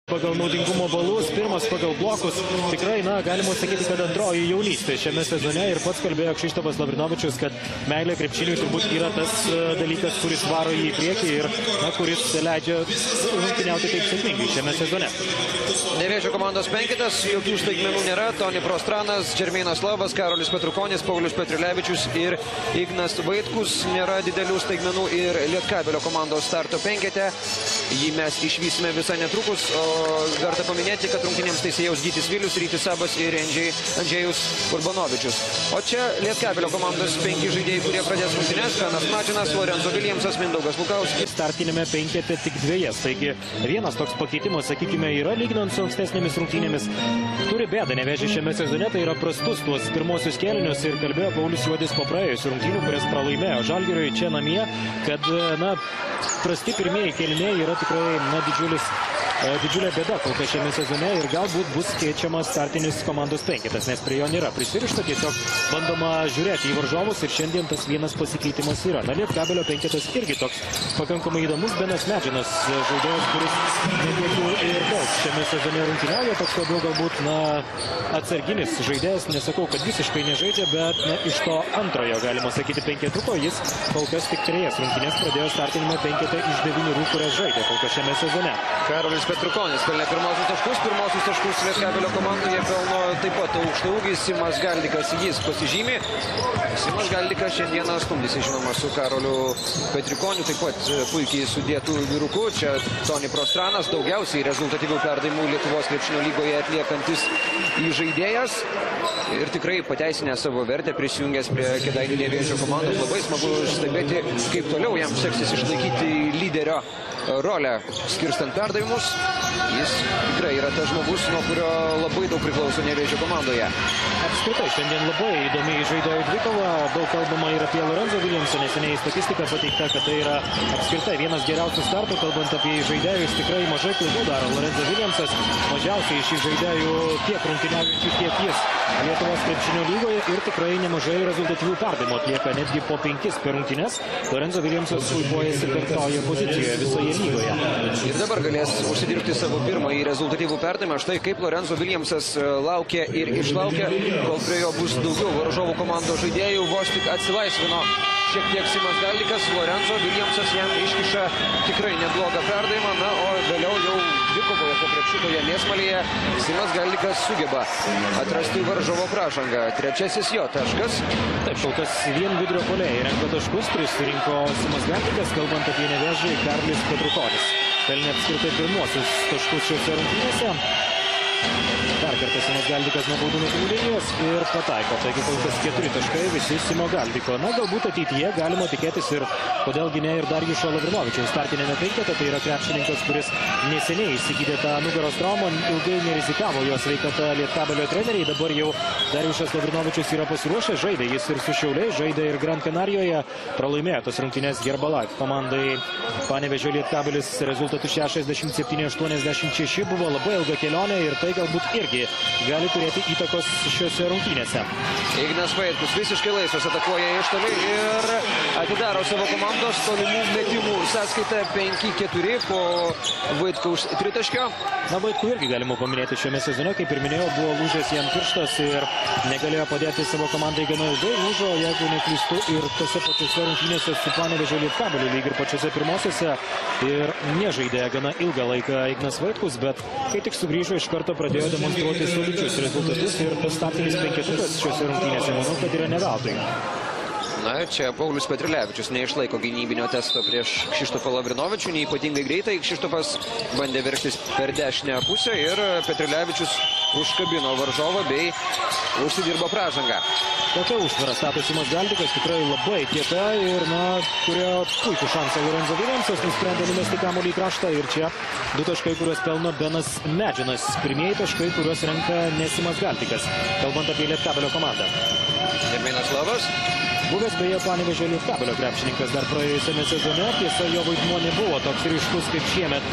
pagal naudingumo balus, pirmas pagal blokus. Tikrai, galima sakyti, kad antroji jaunystė šiame sezone ir pats kalbėjo Krzysztofas Lavrinovičius, kad meilė krepšiniui turbūt yra tas dalykas, kuris varo jį į priekį ir kuris leidžia rungtyniauti taip sėkmingai šiame sezone. Nevėžio komandos penketas, jokių staigmenų nėra. Toni Prostranas, Džermeinas Lavas, Karolis Petrukonis, Paulius Petrilevičius ir Ignas Vaitkus. Nėra didelių staigmenų ir Lietkabelio komandos starto penkete. Jį mes išvysime visai netrukus, o verta paminėti, kad rungtynėms teisėjaus Gytis Vilius, Rytis Sabas ir Andžejus Urbanovičius. O čia Lietkabelio komandos 5 žaidėjai, kurie pradės rungtynės: Benas Mačinas, Lorenzo Viljamsas, Mindaugas Lukauskis. Startinėme penkete tik dviejas, taigi vienas toks pakeitimas, sakykime, yra lyginant su ankstesnėmis rungtynėmis. Turi bėdą Nevėžis šiame sezone, tai yra prastus tuos pirmosius kėlinius ir kalbėjo Paulius Juodis po praėjusių rungtynių, kurias pralaimėjo Žalgiriui čia namie, kad prasti pirmieji kėliniai yra tikrai didžiulė bėda kol kas šiame sezone ir galbūt bus keičiamas startinis komandos penketas, nes prie jo nėra prisirišta, tiesiog bandoma žiūrėti į varžovus ir šiandien tas vienas pasikeitimas yra. Lietkabelio penketas irgi toks pakankamai įdomus. Benas Medžinas, žaidėjas, kuris netiek ir daug šiame sezone rungtyniauja, toks labiau galbūt atsarginis žaidėjas, nesakau, kad visiškai nežaidžia, bet iš to antrojo, galima sakyti, penketuko jis kol kas tik 3 rungtynės pradėjo startinime penkete iš 9, kurias žaidė kol kas šiame sezone. Karolis Petrukonis pelnė pirmosius taškus Lietkabelio komandoje, pelno taip pat aukštaūgis Simas Galdikas, jis pasižymi. Simas Galdikas šiandieną stumdysi, žinoma, su Karoliu Petrikoniu, taip pat puikiai sudėtų vyrukų. Čia Toni Prostranas, daugiausiai rezultatyvių perdavimų Lietuvos krepšinio lygoje atliekantis žaidėjas ir tikrai pateisinę savo vertę, prisijungęs prie Kėdainių Nevėžio komandos. Labai smagu stebėti, kaip toliau jam seksis išlaikyti lyderio rolę skirstant perdavimus. Jis tikrai yra tas žmogus, nuo kurio labai daug priklauso Nevėžio komandoje. Apskritai, šiandien labai įdomi žaidėjų dvikova. Daug kalbama ir apie Lorenzo Viljamsą. Neseniai statistika pateikta, kad tai yra apskritai vienas geriausių startų, kalbant apie žaidėjus. Tikrai mažai klaidų daro Lorenzo Viljamsas. Mažiausiai iš žaidėjų tiek rungtyniaujančių, tiek jis Lietuvos krepšinio lygoje ir tikrai nemažai rezultatyvių perdavimų atlieka, netgi po 5 per rungtynes. Lorenzo Viljamsas puikuojasi 5-oje pozicijoje visoje lygoje. Ir dabar galės užsidirbti savo pirmąjį rezultatyvų perdavimą. Štai kaip Lorenzo Viljamsas laukia ir išlaukia, kol prie jo bus daugiau varžovų komandos žaidėjų. Vos tik atsilaisvino šiek tiek Simas Galdikas, Lorenzo Viljamsas jam iškiša tikrai neblogą perdavimą. Na, o vėliau jau dvikovoje po krepšitoje mėsmalėje Simas Galdikas sugeba atrasti varžovo pražangą. Trečiasis jo taškas. Taip, kol kas vien vidurio puolėjai renka taškus, 3 surinko Simas Galdikas, kalbant apie Nevėžį, Karolis Petrukonis pelnė apskritai pirmuosius taškus šiuose rungtynėse. Dar kartą Simas Galdikas nuo baudų metimų linijos ir pataiko. Taigi kol kas 4 taškai visi Simo Galdiko. Galbūt ateityje galima tikėtis ir, kodėlgi ne, ir Darjušo Lavrinovičiaus startinėme penkete. Tai yra krepšininkas, kuris neseniai įsigydė tą nugaros traumą, ilgai nerizikavo jo sveikata Lietkabelio treneriai. Dabar jau Darjušas Lavrinovičius yra pasiruošęs, žaidė jis ir su Šiauliais, žaidė ir Gran Canarijoje. Pralaimėjo tas rungtynes Herbalife komandai. Panevėžio Lietkabelis rezultatų 67-86 buvo labai ilga kelionė ir tai galbūt irgi gali turėti įtakos šiuose rungtynėse. Ignas Vaitkus visiškai laisvas, atakuoja iš toli ir atidaro savo komandos tolimų metimų sąskaitą 5-4 po Vaitkaus tritaškio. Vaitkų irgi galima paminėti šiame sezone, kaip ir minėjau, buvo lūžęs jam pirštas ir negalėjo padėti savo komandai gana ilgai. Lūžo, jeigu neklystu, ir tose pačiose rungtynėse su Panevėžio Lietkabeliu, lyg ir pačiose pirmosiose, ir nežaidė gana ilgą laiką Ignas Vaitkus, bet kai tik sugrįžo, iš karto pradėjo demonstruoti solidžius rezultatus ir tas startinis penketukas šiuose rungtynėse, manau, kad yra ne veltui. Na, čia Paulius Petrilevičius neišlaiko gynybinio testo prieš Krzysztofą Lavrinovičių, neįpatingai greitai. Krzysztofas bandė veržtis per dešinę pusę ir Petrilevičius užkabino varžovą bei užsidirbo pražangą. Tokia užtvara stato Simas Galdikas, tikrai labai kieta ir, turėjo puikų šansą Lorenzo Viljamsas, nusprendė numesti kamuolį į kraštą ir čia 2 taškai, kuriuos pelno Benas Medžinas. Pirmieji taškai, kuriuos renka ne Simas Galdikas, kalbant apie Lietkabelio komandą. Džermeinas Lavas. Buvęs beje Panevėžio Lietkabelio krepšininkas dar praėjusiame sezone, tiesa jo vaidmuo nebuvo toks ryškus kaip šiemet.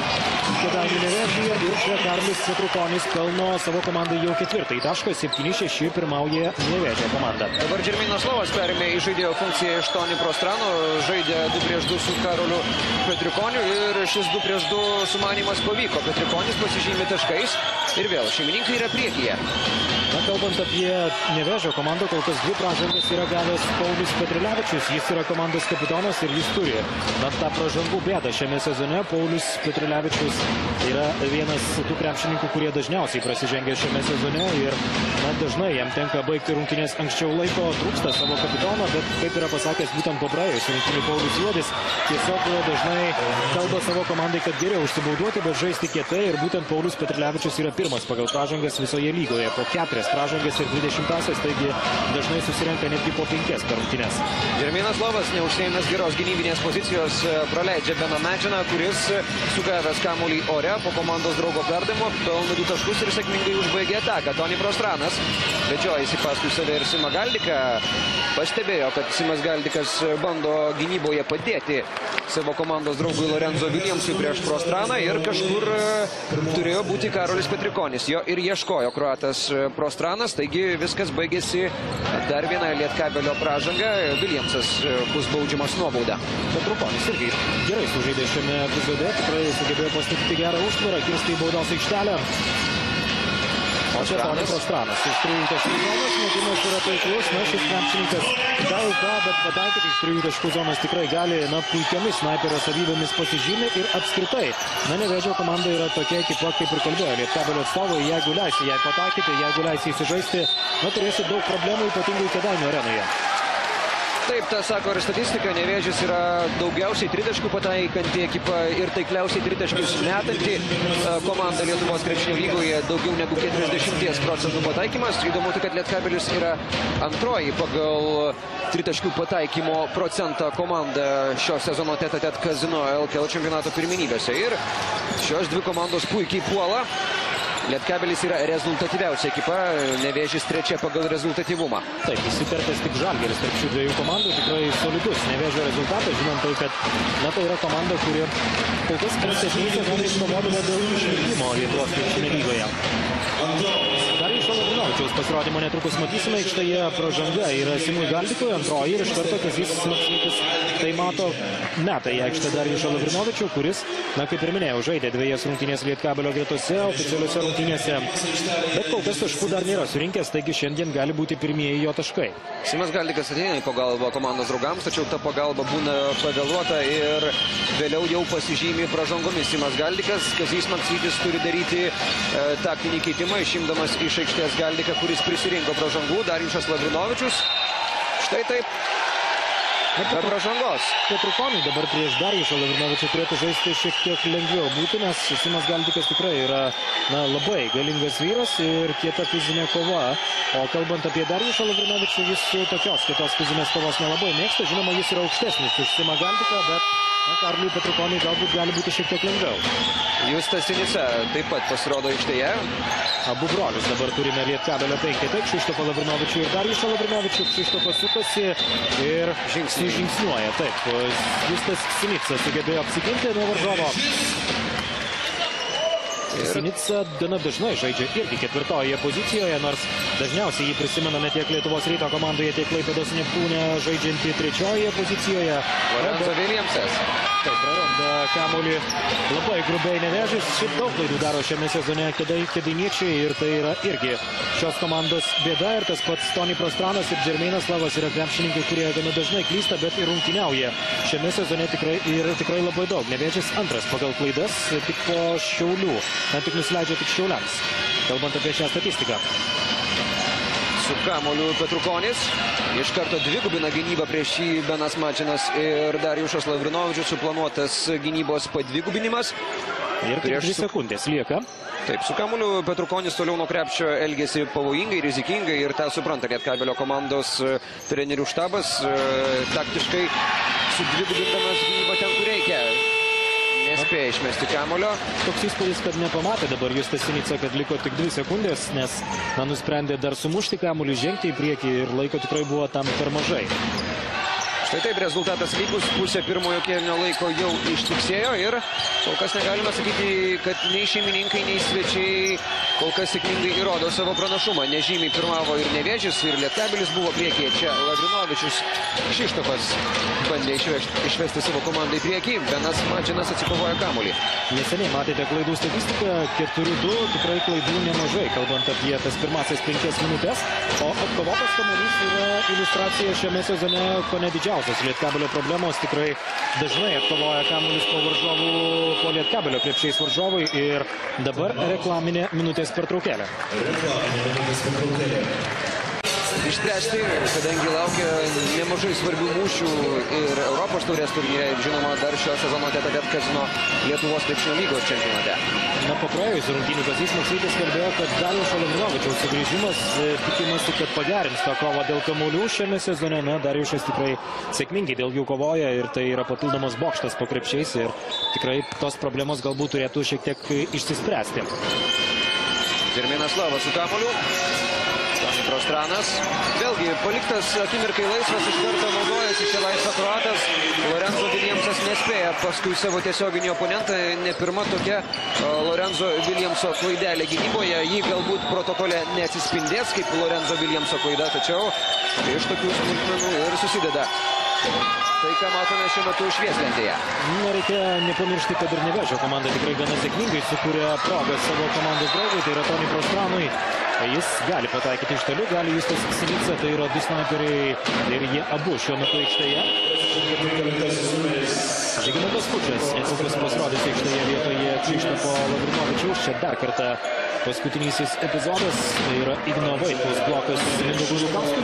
Kėdainių Nevėžyje ir čia Karolis Petrukonis pelno savo komandai jau 4 tašką, 7-6 pirmauja Nevėžio komanda. Dabar Džerminas Lovas perėmė į žaidėjo funkciją iš Toni Prostrano, žaidė 2-2 su Karoliu Petrukoniu ir šis 2-2 sumanymas pavyko. Petrikonis pasižymė taškais ir vėl šeimininkai yra priekyje. Na, kalbant apie Nevėžio komandą, kol kas 2 pražangas yra gavęs Paulius Petrilevičius. Jis yra komandos kapitonas ir jis turi tą pražangų bėdą šiame sezone. Paulius Petrilevičius yra vienas tų krepšininkų, kurie dažniausiai prasižengia šiame sezone ir dažnai jam tenka baigti rungtynės anksčiau laiko, trūksta savo kapitono, bet kaip yra pasakęs būtent po praėjusių rungtynių Paulius Juodis, tiesiog dažnai kalba savo komandai, kad geriau užsibauduoti, bet žaisti kietai ir būtent Paulius Petrilevičius yra pirmas pagal pražangas visoje lygoje, po 4 pražangas ir 20-asias, taigi dažnai susirenka netgi po 5 per rungtynes. Džerminas Lovas, neužsiėmęs geros gynybinės pozicijos, praleidžia Beną Medžiną, kuris sugavęs kamuolį ore po komandos draugo perdavimo, pelno 2 taškus ir sėkmingai užbaigė ataką. Toni Prostranas vedžiojasi paskui save ir Simą Galdiką. Pastebėjo, kad Simas Galdikas bando gynyboje padėti savo komandos draugui Lorenzo Williamsui prieš Prostraną ir kažkur turėjo būti Karolis Petrikonis. Jo ir ieškojo kroatas Prostranas, taigi viskas baigėsi dar viena Lietkabelio pražanga. Williamsas bus baudžiamas nuobauda. Petrukonis irgi gerai sužaidė šiame epizode, tikrai sugebėjo pastatyti gerą užtvarą, kirsti į baudos aikštelę. O čia Toni Prostranas iš 3 taškų zonos, metimas yra taiklus, šis krepšininkas daug ką, bet pataikyti iš 3 taškų zonos tikrai gali, puikiamis snaiperio savybėmis pasižymė ir apskritai. Nevėžio komanda yra tokia ekipa, kaip ir kalbėjo Lietkabelio atstovai, jeigu leisi jai pataikyti, jeigu leisi įsižaisti, turėsi daug problemų, ypatingai Kėdainių arenoje. Taip, tą sako ir statistika. Nevėžis yra daugiausiai 3 taškų pataikanti ekipa ir taikliausiai 3 taškus metanti komanda Lietuvos krepšinio lygoje, daugiau negu 40% pataikymas. Įdomu, kad Lietkabelis yra antroji pagal 3 taškų pataikymo procentą komanda šio sezono tet-a-tet Kazino LKL čempionato pirmenybėse. Ir šios 2 komandos puikiai puola. Lietkabelis yra rezultatyviausia ekipa, Nevėžis 3 pagal rezultatyvumą. Taip, įsiterpęs tik Žalgiris tarp šių 2 komandų, tikrai solidus Nevėžio rezultatas, žinant tai, kad tai yra komanda, kuri kol kas ankstesniais sezonais kovodavo dėl išlikimo Lietuvos krepšinio lygoje. Dar iš Lavrinovičiaus pasirodymo netrukus matysime, aikštėje pražanga yra Simui Galdikui, antroji ir iš karto Kazys Maksvytis tai mato metą į aikštę dar iš Lavrinovičių, kuris, kaip ir minėjau, žaidė 2 rungtynės Lietkabelio gretose, oficialiuose rungtynėse, bet kol kas taškų dar nėra surinkęs, taigi šiandien gali būti pirmieji jo taškai. Simas Galdikas ateina į pagalbą komandos draugams, tačiau ta pagalba būna pavėluota ir vėliau jau pasižymi pražangomis. Simas Galdikas, Kazys Maksvytis turi daryti taktinį keitimą, išimdamas iš aikštės Galdiką, kuris prisirinko pražangų, Darijušas Lavrinovičius. Štai taip. Be pražangos. Petrukonui dabar prieš Darijušą Lavrinovičių turėtų žaisti šiek tiek lengviau būti, nes Simas Galdikas tikrai yra labai galingas vyras ir kieta fizinė kova. O kalbant apie Darijušą Lavrinovičių, jis tokios kietos fizinės kovos nelabai mėgsta. Žinoma, jis yra aukštesnis už Simą Galdiką, bet Karoliui Petrukoniui galbūt gali būti šiek tiek lengviau. Justas Sinica taip pat pasirodo aikštėje. Abu brolius dabar turime Lietkabelio 5. Kšištofą Lavrinovičių ir Darijušą Lavrinovičių. Kšištofas sukasi ir žingsniuoja. Taip, Justas Sinica sugebėjo apsiginti nuo varžovo. Sinica gana dažnai žaidžia irgi 4 pozicijoje, nors dažniausiai jį prisimename tiek Lietuvos Ryto komandoje, tiek Klaipėdos Neptūne žaidžiantį 3 pozicijoje. Lorenzo Williamsas. Taip, praranda kamuolį labai grubiai Nevėžis. Šiaip daug klaidų daro šiame sezone kėdainiečiai ir tai yra irgi šios komandos bėda. Ir tas pats Toni Prostranas ir Džerminas Lovas yra krepšininkai, kurie gana dažnai klysta, bet ir rungtyniauja. Šiame sezone tikrai labai daug. Nevėžis antras pagal klaidas, tik po Šiaulių. Tik nusileidžia tik Šiauliams, kalbant apie šią statistiką. Su kamuoliu Petrukonis. Iš karto dvigubina gynybą prieš jį Benas Mačinas ir Darijušas Lavrinovičius. Suplanuotas gynybos padvigubinimas. Ir prieš 2 sekundės lieka. Taip, su kamuoliu Petrukonis toliau nuo krepšio elgėsi pavojingai, rizikingai ir tą supranta Lietkabelio komandos trenerių štabas. Taktiškai sudvigubindamas gynybą ten, kur reikia. nespėja išmesti kamuolio. Toks įspūdis, kad nepamatė dabar Justas Sinica, kad liko tik 2 sekundės, nes nusprendė dar sumušti kamuolį, žengti į priekį ir laiko tikrai buvo tam per mažai. Štai taip rezultatas lygus, pusė pirmojo kėlinio laiko jau ištiksėjo ir kol kas negalime sakyti, kad nei šeimininkai, nei svečiai kol kas sėkmingai įrodo savo pranašumą. Nežymiai pirmavo ir Nevėžis, ir Lietkabelis buvo priekyje. Čia Lavrinovičius, Kšištofas bandė išvesti savo komandą į priekį. Benas Madžinas atsikovojo kamuolį. Neseniai matėte klaidų statistiką, 4-2, tikrai klaidų nemažai, kalbant apie tas pirmasias 5 minutės. O atkovotas kamuolys yra iliustracija šiame sezone, ko ne didžiausias Lietkabelio problemos. Tikrai dažnai atkovoja kamuolys po Lietkabelio krepšiais varžovai ir dabar reklaminė minutės pertraukėlė. Išspręsti, kadangi laukia nemažai svarbių mūšių ir Europos taurės turnyre, žinoma, dar šio sezono tete-a-tete Kazino Lietuvos krepšinio lygos čempionate. Po praėjusių rungtynių Kazys Maksvytis kalbėjo, kad Darijušo Lavrinovičiaus sugrįžimas tikimasi, kad pagerins tą kovą dėl kamuolių šiame sezone. Darijušas tikrai sėkmingai dėl jų kovoja ir tai yra papildomas bokštas po krepšiais ir tikrai tos problemos galbūt turėtų šiek tiek išsispręsti. Žerminas Lava su kamuoliu. Prostranas. Vėlgi paliktas akimirkai laisvas, iš karto naudojasi čia laisvą kroatas. Lorenzo Viljamsas nespėja paskui savo tiesioginį oponentą. Ne pirma tokia Lorenzo Viljamso klaidelė gynyboje. Jį galbūt protokole neatsispindės kaip Lorenzo Viljamso klaida, tačiau iš tokių smulkmenų ir susideda. Tai, ką matome šiuo metu švieslentėje. Reikia nepamiršti, kad ir Nevėžio komanda tikrai gana sėkmingai sukūrė progą savo komandos draugui, tai yra Toni Prostranui. Jis gali pataikyti iš toli, gali Justas Sinica, tai yra 2 snaiperiai ir jie abu šiuo metu aikštėje. Žygimantas Kučas netrukus pasirodys aikštėje vietoje Kšištofo Lavrinovičiaus. Čia dar kartą paskutinysis epizodas, tai yra Igno Vaitkaus blokas Mindaugui Lukauskui,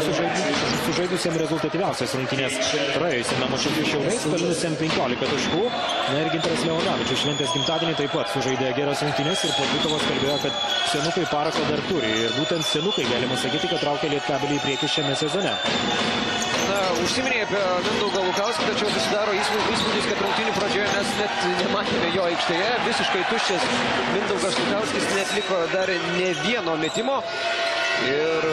sužaidusiam rezultatyviausias rungtynės praėjusiame mače su Šiauliais, pelniusiam 15 taškų. Ir Gintaras Leonavičius šventės gimtadienį taip pat sužaidė geras rungtynės ir po dvikovos kalbėjo, kad senukai parako dar turi. Ir būtent senukai galima sakyti, kad traukia Lietkabelį į priekį šiame sezone. Užsiminė apie Mindaugą Lukauskį, tačiau susidaro įspūdis, kad rungtynių pradžioje mes net nematėme jo aikštėje. Visiškai tuščias Mindaugas Lukauskis neatliko dar ne vieno metimo. Ir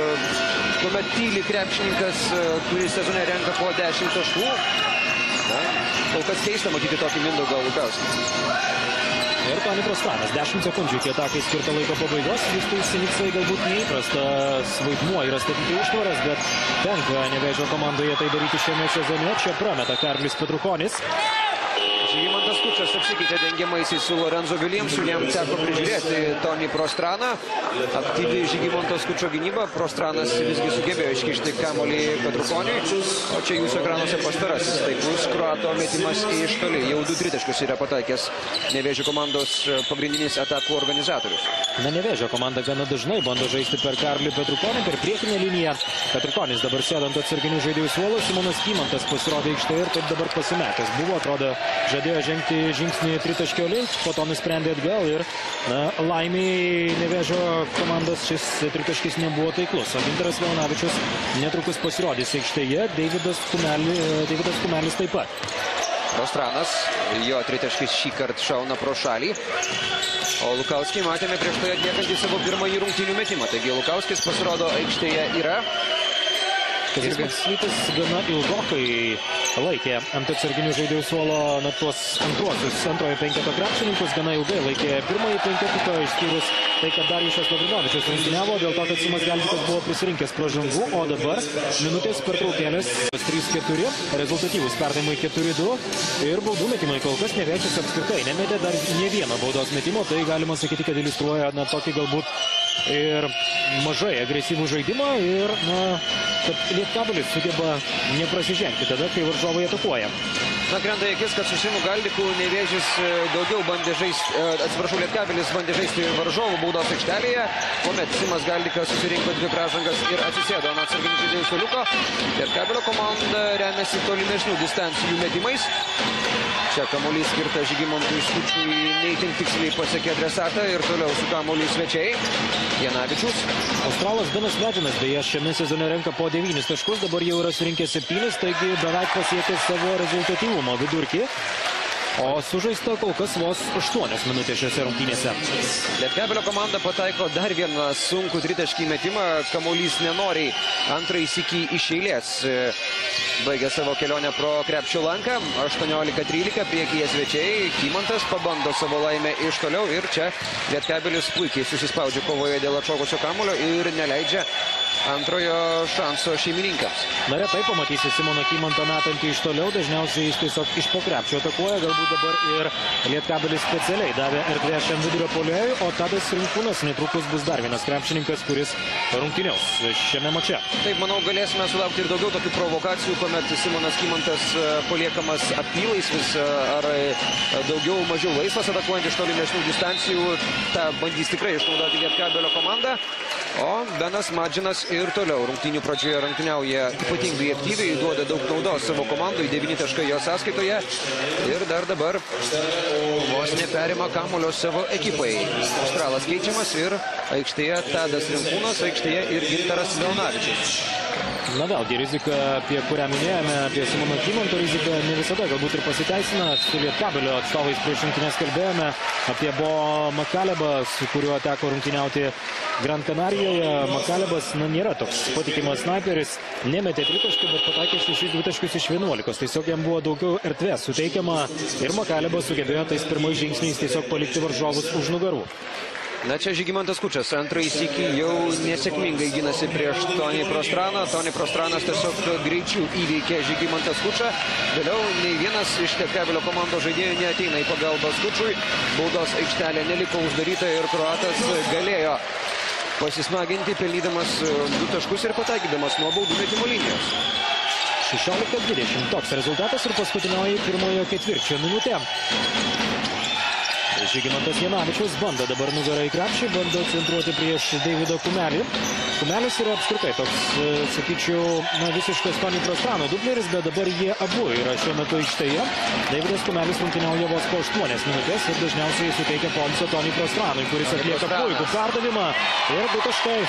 kuomet tyli krepšininkas, kuris sezone renka po 10 taškų. Kol kas keista matyti tokį Mindaugą Lukauskį. Ir Toni Prostranas, 10 sekundžių iki atakai skirto laiko pabaigos. Justui Sinicai galbūt neįprastas vaidmuo yra statyti užtvaras, bet tenka Nevėžio komandoje tai daryti šiame sezone. Čia prameta Karolis Petrukonis. Žygimantas Kučas apsikeitė dengiamaisiais su Lorenzo Viljamsu, jam teko prižiūrėti Toni Prostraną. Aktyvi Žygimantos Kučio gynyba, Prostranas visgi sugebėjo iškišti kamuolį Petrukoniui, o čia jūsų ekranuose pastarasis taiklus kroato metimas iš toli. Jau 2 tritaškius yra pataikęs Nevėžio komandos pagrindinis atakų organizatorius. Nevėžio komanda gana dažnai bando žaisti per Karolį Petrukonį, per priekinę liniją. Petrukonis dabar sėdant atsarginių žaidėjų suolą, Simonas Kymantas pasirodė aikštėje ir taip dabar pasimetęs buvo, atrodo, žadėjo žengti žingsnį tritaškio link, po to nusprendė atgal ir laimiai Nevėžio komandos šis tritaškis nebuvo taiklus. O Gintaras Leonavičius netrukus pasirodys aikštėje, Deividas Kumelis taip pat. Prostranas, jo tritaškis šį kartą šauna pro šalį. O Lukauskį matėme prieš tai atliekantį savo pirmąjį rungtynių metimą. Taigi Lukauskis pasirodo aikštėje yra. Kazys Maksvytis gana ilgokai laikė ant atsarginių žaidėjų suolo tuos antrojo penketo krepšininkus, gana ilgai laikė pirmąjį penketuką, išskyrus tai, kad Darijušas Lavrinovičius rungtyniavo, dėl to, kad Simas Galdikas buvo prisirinkęs pražangų, o dabar minutės pertraukėlės 3-4, rezultatyvūs perdavimai 4-2 ir baudų metimai kol kas Nevėžis apskritai nemetė dar ne vieno baudos metimo, tai galima sakyti, kad iliustruoja tokį galbūt ir mažai agresyvų žaidimą ir kad Lietkabelis sugeba neprasižengti tada, kai varžovai atakuoja. Krenta į akis, kad su Simu Galdiku Nevėžis daugiau bandė žaisti, Lietkabelis bandė žaisti varžovų baudos aikštelėje, kuomet Simas Galdikas susirinko 2 pražangas ir atsisėdo ant atsarginių žaidėjų suoliuko. Lietkabelio komanda remiasi tolimesnių distancijų metimais. Čia kamuolys skirta Žygimantui Skučiui, neįtin tiksliai pasiekė adresatą ir toliau su kamuolį svečiai. Janavičius. Australas Benas Madžinas beje šiame sezone renka po 9 taškus, dabar jau yra surinkęs 7, taigi beveik pasiekė savo rezultatyvumo vidurkį. O sužaista kol kas vos 8 minutės šiose rungtynėse. Lietkabelio komanda pataiko dar vieną sunkų tritaškį metimą. Kamuolys nenoriai antrąjį sykį iš eilės baigė savo kelionę pro krepšio lanką. 18-13 priekyje svečiai. Kymantas pabando savo laimę iš toliau ir čia Lietkabelis puikiai susispaudžia kovoje dėl atšokusio kamuolio ir neleidžia antrojo šanso šeimininkams. Na, retai pamatysi Simoną Kymantą metantį iš toliau, dažniausiai jis tiesiog iš po krepšio atakuoja, galbūt dabar ir Lietkabelis specialiai davė erdvę šiam vidurio puolėjui, o Tadas Rinkūnas netrukus bus dar vienas krepšininkas, kuris rungtyniaus šiame mače. Taip, manau, galėsime sulaukti ir daugiau tokių provokacijų, kuomet Simonas Kymantas paliekamas apylaisvis ar daugiau mažiau laisvas atakuojant iš tolimesnių distancijų. Ta bandys tikrai išnaudoti Lietkabelio komanda. O Benas Madžinas ir toliau rungtynių pradžioje rungtyniauja ypatingai aktyviai, duoda daug naudos savo komandai, 9 taškai jo sąskaitoje ir dar dabar vos neperima kamuolio savo ekipai. Australas keičiamas ir aikštėje Tadas Rinkūnas, aikštėje ir Gintaras Leonavičius. Na vėlgi, rizika, apie kurią minėjome, apie Simono Kymanto riziką, ne visada galbūt ir pasiteisina. Su Lietkabelio atstovais prieš rungtynes kalbėjome apie Bo Makalebą, su kuriuo teko rungtyniauti Gran Canarijoje. Makalebas nėra toks patikimas sniperis, nemetė tritaškių, bet pataikė 6 dvitaškius iš 11. Tiesiog jam buvo daugiau erdvės suteikiama ir Makalebas sugebėjo tais pirmais žingsniais tiesiog palikti varžovus už nugarų. Na čia Žygimantas Kučas antrąjį sykį jau nesėkmingai ginasi prieš Tonį Prostraną. Tonį Prostranas tiesiog greičiau įveikė Žygimantas Kučą. Vėliau nei vienas iš Lietkabelio komandos žaidėjų neateina į pagalbą Kučui. Baudos aikštelė neliko uždaryta ir kroatas galėjo pasismaginti, pelnydamas 2 taškus ir pataikydamas nuo baudų metimo linijos. 16-20 toks rezultatas ir paskutinioji pirmojo ketvirčio minutė. Žygimantas Janavičius bando dabar nugarą į krepšį, bando centruoti prieš Deividą Kumelį. Kumelis yra apskritai toks, sakyčiau, visiškas Tonį Prostrano dubleris, bet dabar jie abu yra šiuo metu aikštėje. Deividas Kumelis rungtyniauja vos po 8 minutės ir dažniausiai suteikia poilsio Tonį Prostranui, kuris atlieka puikų perdavimą. Ir 2 taškai.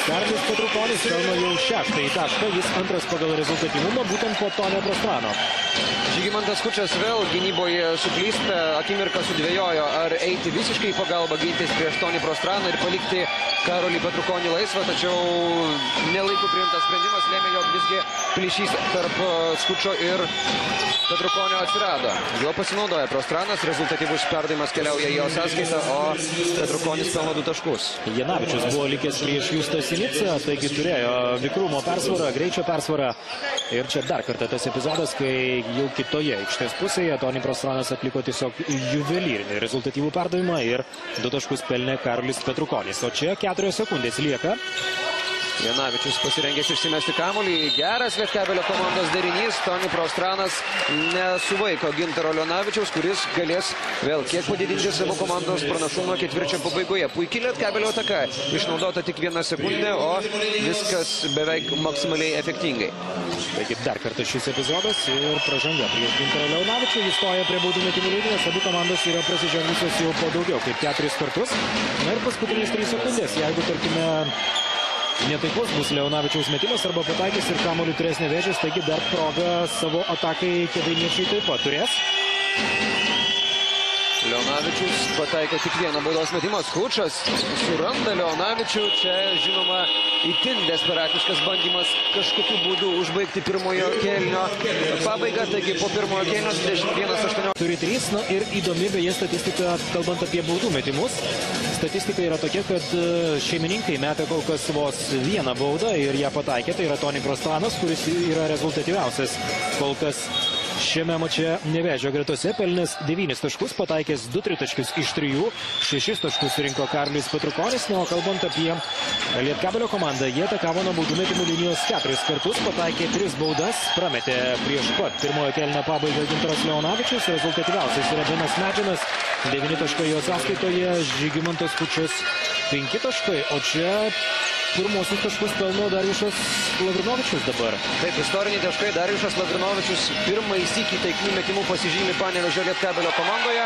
Karolis Petrukonis pelno jau 6 tašką, jis antras pagal rezultatyvumą būtent po Tonio Prostrano. Žygimantas Kučas vėl gynyboje suklysta, akimirką sudvejojo, ar eiti visiškai į pagalbą gintis prieš Tonį Prostraną ir palikti Karolį Petrukonį laisvą, tačiau nelaikų priimtas sprendimas lėmė, jog visgi plyšys tarp Skučo ir Petrukonio atsirado. Jo pasinaudoja Prostranas, rezultatyvus perdavimas keliauja į jo sąskaitą, o Petrukonis pelno 2 taškus. Janavičius buvo likęs prieš Justą Sinicą, taigi turėjo vikrumo persvarą, greičio persvarą. Ir čia dar kartą tas epizodas, kai jau kitoje aikštės pusėje Tonį Prostranas atliko tiesiog juvelyrinį rezultatyvų perdavimą ir 2 taškus pelnė Karolis Petrukonis. O čia 4 sekundės lieka. Janavičius pasirengęs išsimesti kamuolį. Geras Lietkabelio komandos derinys. Tonį Prostranas nesuvaiko Gintaro Leonavičiaus, kuris galės vėl kiek padidinti savo komandos pranašumą ketvirčio pabaigoje. Puikiai Lietkabelio ataka. Išnaudota tik 1 sekundė, o viskas beveik maksimaliai efektingai. Taigi dar kartą šis epizodas ir pražanga prieš Gintarą Leonavičių. Jis stoja prie baudų metimų linijos. Abi komandos yra prasižengusios jau po daugiau kaip 4 kartus. Na ir paskutinis 3 sekundės. Jeigu, tarkime, netaiklus bus Leonavičiaus metimas arba pataikys ir kamuolį turės Nevėžis, taigi dar progą savo atakai kėdainiečiai taip pat turės. Leonavičius pataiko tik 1 baudos metimą. Kučas suranda Leonavičių. Čia, žinoma, itin desperatiškas bandymas kažkokiu būdu užbaigti pirmojo kėlinio pabaigą. Taigi po pirmojo kėlinio 21-18. Turi 3, na ir įdomi beje statistika, kalbant apie baudų metimus. Statistika yra tokia, kad šeimininkai metė kol kas vos 1 baudą ir ją pataikė. Tai yra Tonį Prostranas, kuris yra rezultatyviausias kol kas šiame mače Nevėžio gretose, pelnęs 9 taškus, pataikęs 2 tritaškius iš 3, 6 taškus surinko Karolis Petrukonis. Na, o kalbant apie Lietkabelio komandą, jie atakavo nuo baudų metimų linijos 4 kartus, pataikė 3 baudas, prametė prieš pat pirmojo kėlinio pabaigą Gintaras Leonavičius, rezultatyviausias yra Benas Madžinas, 9 taškai jo sąskaitoje, Žygimantas Kučas 5 taškai, o čia pirmosius taškus pelno Darijušas Lavrinovičius dabar. Taip, istoriniai taškai. Darijušas Lavrinovičius pirmąjį sykį taiklių metimų pasižymi Panevėžio Lietkabelio komandoje,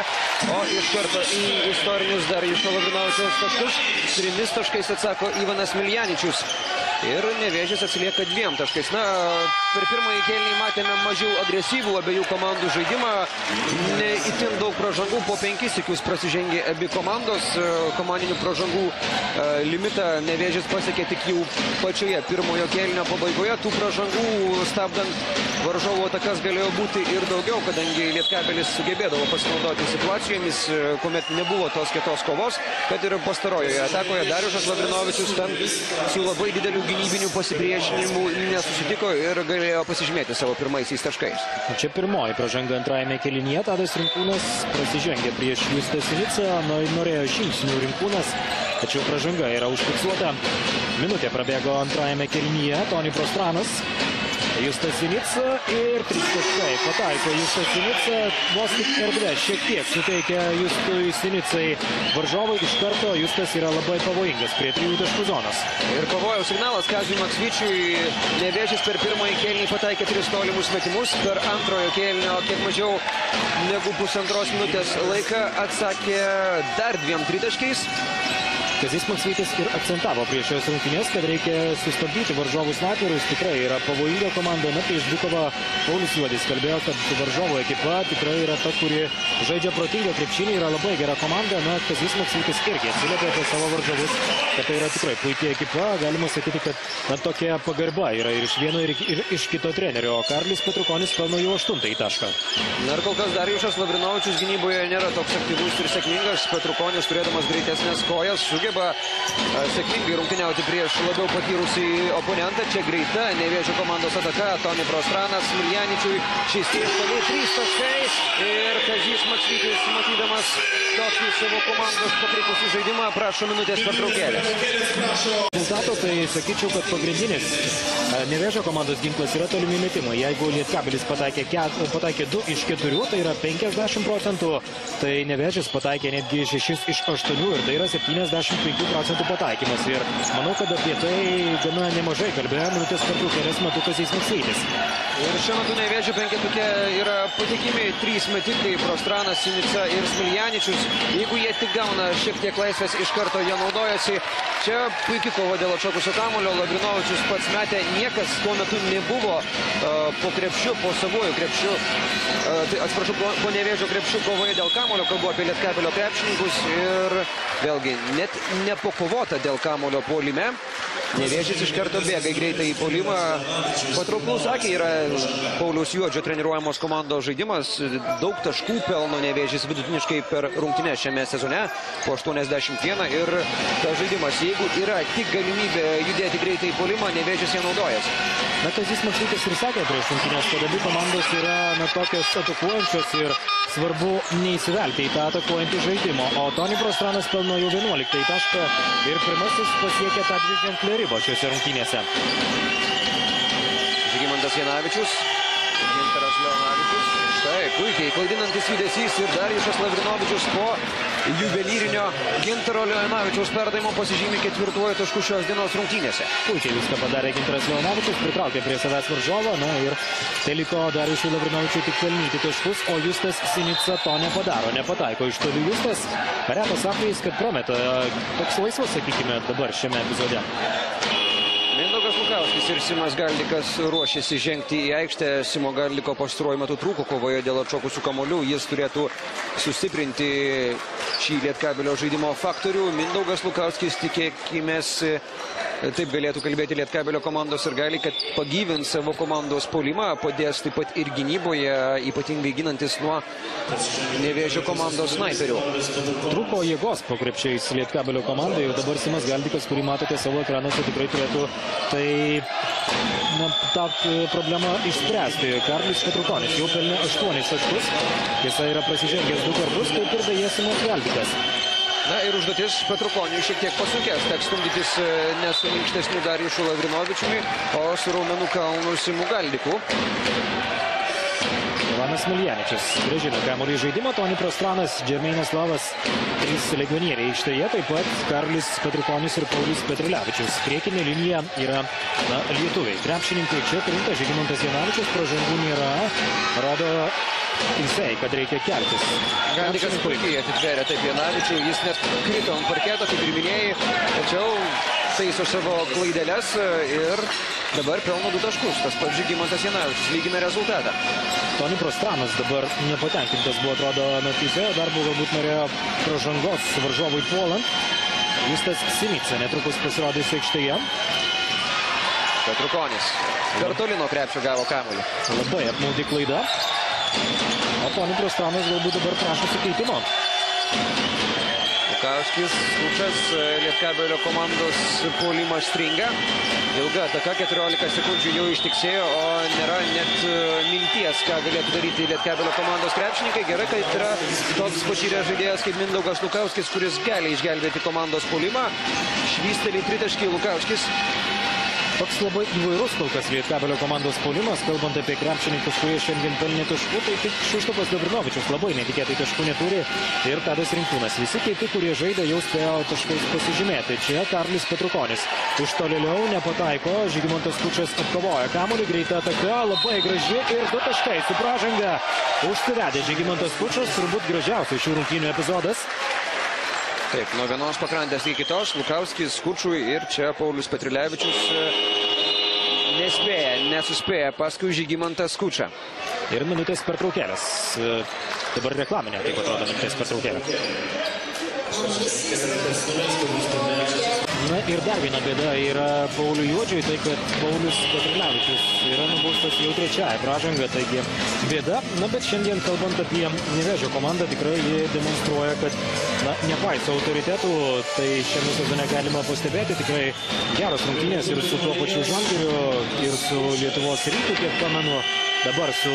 o iš karto į istorinius Darijušo Lavrinovičiaus taškus 3 taškais atsako Ivanas Miljaničius. ir Nevėžis atsilieka 2 taškais. Na, per pirmąjį kėlinį matėme mažiau agresyvų abiejų komandų žaidimą. Ne itin daug pražangų, po 5 sykius prasižengė abi komandos. Komandinių pražangų limitą Nevėžis pasiekė tik jau pačioje pirmojo kėlinio pabaigoje. Tų pražangų stabdant varžovų atakas galėjo būti ir daugiau, kadangi Lietkabelis sugebėdavo pasinaudoti situacijomis, kuomet nebuvo tos kietos kovos, kad ir pastarojoje atakoje Dariušas Lavrinovičius ten su labai dideliu gynybiniu pasipriešinimu nesusitiko ir galėjo pasižymėti savo pirmaisiais taškais. Čia pirmoji pražanga antrajame kėlinyje. Tadas Rinkūnas prasižengė prieš Justą Sinicą, norėjo žingsnių Rinkūnas, tačiau pražanga yra užfiksuota. Minutė prabėgo antrajame kėlinyje. Toni Prostranas, Justas Sinica ir 3 taškai. Pataiko Justas Sinica, vos tik erdvė šiek tiek suteikia Justui Sinicai varžovai. Iš karto Justas yra labai pavojingas prie 3 taškų zonos. Ir pavojaus signalas Kaziui Maksvyčiui. Nevėžis per pirmąjį kėlinį pataikė 3 tolimus metimus. Per antrojo kėlinio kiek mažiau negu pusantros minutės laiką atsakė dar 2 tritaškiais. Kazys Maksvytis ir akcentavo prieš šios rungtynės, kad reikia sustabdyti varžovų snaiperus. Tikrai yra pavojinga komanda. Na, prieš dvikovą Paulius Juodis kalbėjo, kad varžovų ekipa tikrai yra ta, kuri žaidžia protingą krepšinį, yra labai gera komanda. Na, Kazys Maksvytis irgi atsiliepė apie savo varžovus, kad tai yra tikrai puikia ekipa. Galima sakyti, kad tokia pagarba yra ir iš vieno, ir iš kito trenerio. O Karlis Petrukonis pelno jau 8 tašką. Na ir kol kas Dariušas Lavrinovičius gynyboje nėra toks aktyvus ir sėkmingas. Petrukonis, turėdamas greitesnės kojas, sugeba sėkmingai rungtyniauti prieš labiau patyrusį oponentą. Čia greita Nevėžio komandos ataka. Toni Prostranas Smiljaničiui. Šis toli 3 taškai. Ir Kazys Maksvytis, matydamas tokį savo komandos pakrikusi žaidimą, prašo minutės pertraukėlės. Rezultato, tai sakyčiau, kad pagrindinis Nevėžio komandos ginklas yra tolimi metimai. Jeigu Lietkabelis pataikė 2 iš 4, tai yra 50%, tai Nevėžis pataikė netgi 6 iš 8 ir tai yra 75% pataikymas. Ir manau, kad apie tai gana nemažai kalbėjo minutės pertraukėlės metu Kazys Maksvytis. Ir šiuo metu Nevėžio penketuke yra patikimi 3 metikai - Prostranas, Sinica ir Smiljaničius. Jeigu jie tik gauna šiek tiek laisvės, iš karto jie naudojasi. Čia puikiai kova dėl atšokusio kamuolio. Lavrinovičius pats metė, niekas tuo metu nebuvo po krepšiu, po savuoju krepšiu. Atsiprašau, po Nevėžio krepšiu kovoje dėl kamuolio, kalbu apie Lietkabelio krepšininkus. Ir vėlgi, net nepakovota dėl kamuolio puolime. Nevėžis iš karto bėga greitai į puolimą. Patrauklus akiai yra Pauliaus Juodžio treniruojamos komandos žaidimas. Daug taškų pelno Nevėžis vidutiniškai per rungtynes šiame sezone. Po 81 ir tas žaidimas. Jeigu yra tik galimybė judėti greitai į puolimą, Nevėžis ją naudojasi. Na, Kazys Maksvytis ir sakė prieš rungtynes, kad abi komandos yra tokios atakuojančios ir svarbu neįsivelti į tą atakuojantį žaidimą. O Toni Prostranas pelno jau 11 tašką ir pirmasis pasiekė tą dviženklę ribą šiuose rungtynėse. Žygimantas Janavičius, Gintaras Leonavičius. Štai, puikiai klaidinantis judesys ir Dariušas Lavrinovičius po juvelyrinio Gintaro Leonavičiaus perdavimo pasižymė 4 tašku šios dienos rungtynėse. Puikiai viską padarė Gintaras Leonavičius, pritraukė prie savęs varžovą. Na ir teliko Dariušui Lavrinovičiui tik pelnyti taškus, o Justas Sinica to nepadaro, nepataiko iš toli Justas. Retas atvejis, kad prameta toks laisvas, sakykime, dabar šiame epizode. Mindaugas Lukauskis ir Simas Galdikas ruošiasi žengti į aikštę. Simo Galdiko pastaruoju metu trūko kovoje dėl atšokusių kamuolių. Jis turėtų sustiprinti šį Lietkabelio žaidimo faktorių. Mindaugas Lukauskis, tikėkimės, taip galėtų kalbėti Lietkabelio komandos ir gali, kad pagyvins savo komandos puolimą, padės taip pat ir gynyboje, ypatingai ginantis nuo Nevėžio komandos snaiperių. Trūko jėgos po krepšiais Lietkabelio komandai ir dabar Simas Galdikas, kurį matote savo ekranuose, tikrai turėtų tą problemą išspręsti. Karlis Petrukonis jau pelnė 8 taškus. Jis yra prasižengęs 2 kartus, taip ir beje Simas Galdikas. Na ir užduotis Petrukoniui šiek tiek pasunkės. Teks stumdytis ne su minkštesniu Dariušu Lavrinovičiumi, o su raumenų kalnu Simu Galdiku. Ivanas Smiljaničius grąžina kamuolį į žaidimą. Toni Prostranas, Džermeinas Lavas, 3 legionieriai aikštėje. Taip pat Karlis Petrukonis ir Paulius Petrilevičius. Priekinė linija yra lietuviai. Krepšininkai čia priimta. Žygimantas Janavičius, pražangų nėra. Rodo teisėjai, kad reikia keltis. Galdikas puikiai atitvėrė taip Janavičių. Jis net krito ant parketo, kaip ir minėjai. Tačiau ištaiso savo klaideles ir dabar pelno 2 taškus. Tas pats Žygimantas Janavičius lygina rezultatą. Toni Prostranas dabar nepatenkintas buvo, atrodo, teisėjo darbu, galbūt norėjo pražangos varžovui puolant. Justas Sinica netrukus pasirodys aikštėje. Petrukonis per toli nuo krepšio gavo kamuolį. Labai apmaudi klaida. O Toni Prostranas galbūt dabar prašosi keitimo. Lukauskis, Skučas, Lietkabelio komandos puolimas stringa. Ilga ataka, 14 sekundžių jau ištiksėjo, o nėra net minties, ką galėtų daryti Lietkabelio komandos krepšininkai. Gerai, kad yra toks patyręs žaidėjas kaip Mindaugas Lukauskis, kuris gali išgelbėti komandos puolimą. Švystelį tritaškį Lukauskis. Toks labai įvairus kol kas Lietkabelio komandos puolimas, kalbant apie krepšininkus, kurie šiandien pelnė taškų, tai tik Kšištofas Lavrinovičius labai netikėtai taškų neturi ir Tadas Rinkūnas. Visi kiti, kurie žaidė, jau spėjo taškais pasižymėti. Čia Karlis Petrukonis. Už tolėliau nepataiko, Žygimantas Skučas atkovoja kamuolį, greita ataka, labai graži ir 2 taškai su pražanga. Užsivedė Žygimantas Skučas, turbūt gražiausias šių rungtynių epizodas. Taip, nuo vienos pakrantės iki kitos, Lukauskis, Skučui ir čia Paulius Petrilevičius nesuspėja paskui Žygimantą Skučą. Ir minutės pertraukėlės. Dabar reklaminė, taip atrodo, minutės pertraukėlė. Na ir dar viena bėda yra Pauliui Juodžiui, tai kad Paulius Petrilevičius yra nubaustas jau 3-ąją pražangą, taigi bėda. Na bet šiandien kalbant apie Nevėžio komandą, tikrai jie demonstruoja, kad nepaiso autoritetų, tai šiame sezone galima pastebėti tikrai geros rungtynės ir su tuo pačiu Žalgiriu, ir su Lietuvos Rytu, kiek pamenu. Dabar su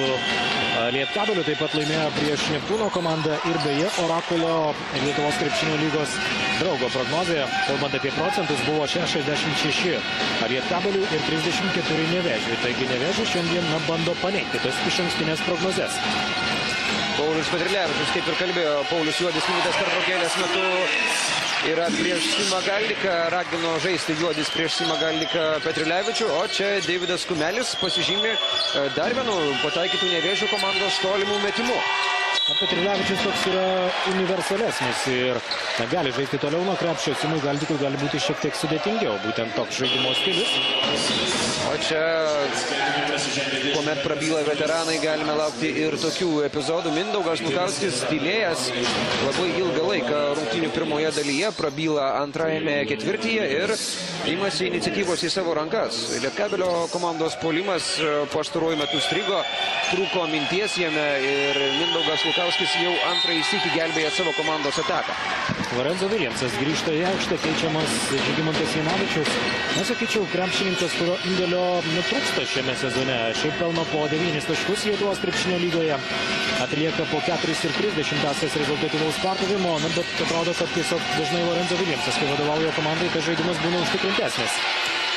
Lietkabeliu taip pat laimėjo prieš Neptūno komandą ir beje Orakulo Lietuvos krepšinio lygos draugo prognozė, kalbant apie procentus, buvo 66 Lietkabeliui ir 34 Nevėžiui. Taigi Nevėžiui šiandien bando paneigti tas išankstinės prognozes. Paulius Petrilevičius, kaip ir kalbėjo Paulius Juodis, minutės pertraukėlės metu yra prieš Simą Galdiką, ragino žaisti Juodis prieš Simą Galdiką Petrilevičių, o čia Deividas Kumelis pasižymė dar vienu pataikytų Nevėžio komandos tolimų metimų. Petrilevičius toks yra universalesnis ir gali žaisti toliau nuo krepšio. Simui Galdikui gali būti šiek tiek sudėtingiau, būtent toks žaidimo stilius. O čia, kuomet prabyla veteranai, galime laukti ir tokių epizodų. Mindaugas Lukauskis tylėjęs labai ilgą laiką rungtynių pirmoje dalyje, prabyla antrajame ketvirtyje ir imasi iniciatyvos į savo rankas. Lietkabelio komandos puolimas pastaruoju metu strigo, trūko minties jame ir Mindaugas Lukauskis jau antrąjį sykį gelbėja savo komandos ataką. Lorenzo Viljamsas grįžta į aikštę, keičiamas Žygimantas Janavičius. Nesakyčiau, krepšininkas, kurio indėlio netrūksta šiame sezone. Šiaip pelno po 9 taškus Lietuvos krepšinio lygoje. Atlieka po 4,30 rezultatyvaus perdavimo, bet atrodo, kad tiesiog dažnai Lorenzo Viljamsas, kai vadovauja komandai, tas žaidimas būna užtikrintesnis.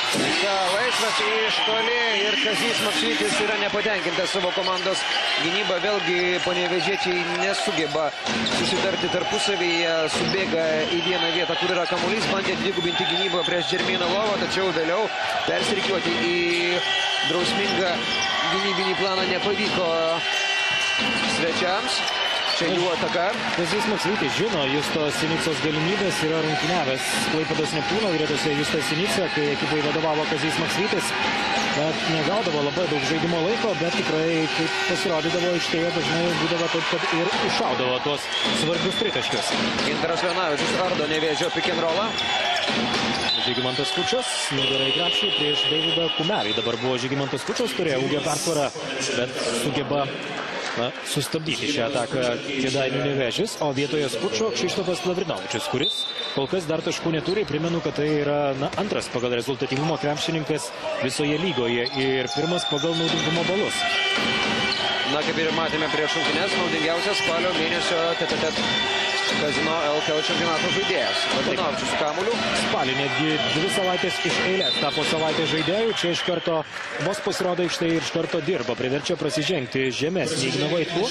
Laisvas iš toli ir Kazys Maksvytis yra nepatenkintas savo komandos gynybą. Vėlgi panevėžiečiai nesugeba susitarti tarpusavyje, subėga į vieną vietą, kur yra kamuolys, bandė dvigubinti gynybą prieš Džermyną Lovą, tačiau vėliau persirikiuoti į drausmingą gynybinį planą nepavyko svečiams. Čia jų ataka. Kazys Maksvytis žino Justo Sinicos galimybės, yra rungtyniavęs Klaipėdos Neptūno gretose Justas Sinica, kai ekipai vadovavo Kazys Maksvytis, bet negaudavo labai daug žaidimo laiko, bet tikrai, kaip pasirodydavo aikštėje, dažnai būdavo taip, kad ir iššaudavo tuos svarbius tritaškius. Gintaras Leonavičius ardo Nevėžio pick and rollą. Žygimantas Skučas nugarai krepšį prieš Deividą Kumelį. Dabar buvo Žygimantas Skučas, turėjo ūgio persvarą, bet sugeba sustabdyti šią ataką Kėdainių Nevėžis, o vietoje Skučo Kšištofas Lavrinovičius, kuris kol kas dar taškų neturi. Primenu, kad tai yra antras pagal rezultatyvumo krepšininkas visoje lygoje ir pirmas pagal naudingumo balus. Na, kaip ir matėme prieš rungtynes, naudingiausias spalio mėnesio Kazino LKL čempionato žaidėjas. Lavrinovičius su kamuoliu. Spalį netgi 2 savaitės iš eilės tapo savaitės žaidėjų. Čia iš karto vos pasirodo aikštėje ir iš karto dirba. Priverčia prasižengti žemesnį Igną Vaitkų.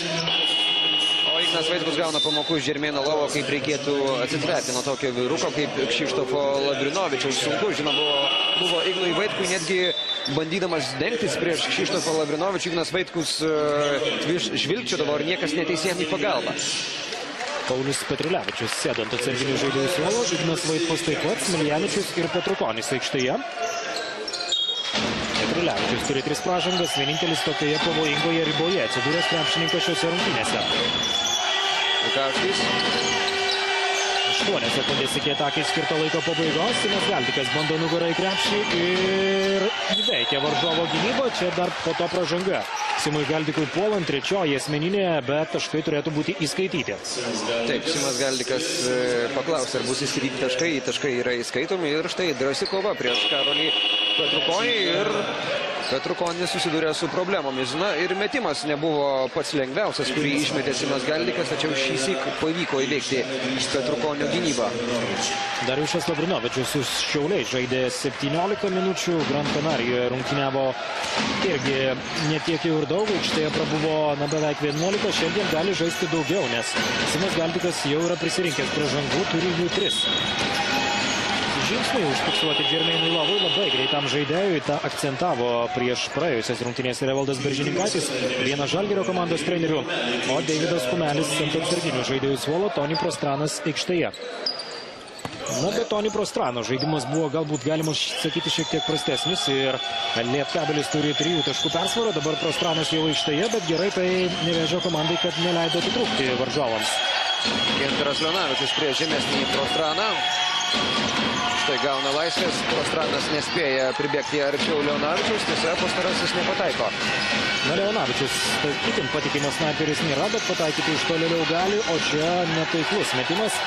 O Ignas Vaitkus gauna pamokų iš Džermyno Lovo, kaip reikėtų atsitverti nuo tokio vyruko kaip Kšištofo Lavrinovičiaus. Sunku, žinoma, buvo Ignui Vaitkui, netgi bandydamas dengtis prieš Kšištofą Lavrinovičių, Ignas Vaitkus žvilgčiodavo ir niekas neteisė jam į pagalbą. Paulius Petrulevičius sėdo ant atsarginių žaidėjų suolo, Ignas Vaitkus taip pat, Smiljavičius ir Petrukonis aikštėje. Petrulevičius turi 3 pražangas, vienintelis tokioje pavojingoje riboje atsidūręs krepšininkas šiose rungtynėse. Lukaškis. 8 sekundės iki atakai skirto laiko pabaigos. Simas Galdikas bando nugarą į krepšį ir įveikia varžovo gynybą. Čia dar po to pražanga. Simui Galdikui puolant, 3 asmeninė, bet taškai turėtų būti įskaityti. Taip, Simas Galdikas paklausė, ar bus įskaityti taškai. Taškai yra įskaitomi ir štai drąsi kova prieš Karolį Petrukonį ir Petrukonis susidūrė su problemomis. Na ir metimas nebuvo pats lengviausias, kurį išmetė Simas Galdikas, tačiau šįsyk pavyko įveikti Petrukonio gynybą. Dariušas Lavrinovičius su Šiauliais žaidė 17 minučių, Gran Canarijoje rungtyniavo irgi netiek jau ir daug, aikštėje prabuvo beveik 11, šiandien gali žaisti daugiau, nes Simas Galdikas jau yra prisirinkęs pražangų, turi jų 3. Žingsniai užfiksuoti Džermeinui Lovui labai greitam žaidėjui, tą akcentavo prieš praėjusias rungtynės Evaldas Beržininkaitis, vienas Žalgirio komandos trenerių, o Deividas Kumelis ant atsarginių žaidėjų suolo, Toni Prostranas aikštėje. Na, bet Toni Prostrano žaidimas buvo galbūt galima sakyti šiek tiek prastesnis ir Lietkabelis turi 3 taškų persvarą, dabar Prostranas jau aikštėje, bet gerai tai Nevėžio komandai, kad neleido atitrūkti varžovams. Gintaras Leonavičius prieš žemesnį Prostraną. Štai gauna laisvės, Prostranas nespėja pribėgti arčiau Leonavičius, tiesa, pastarasis nepataiko. Na, Leonavičius itin patikimas sniperis nėra, bet pataikyti iš tolėliau gali, o čia netaiklus metimas.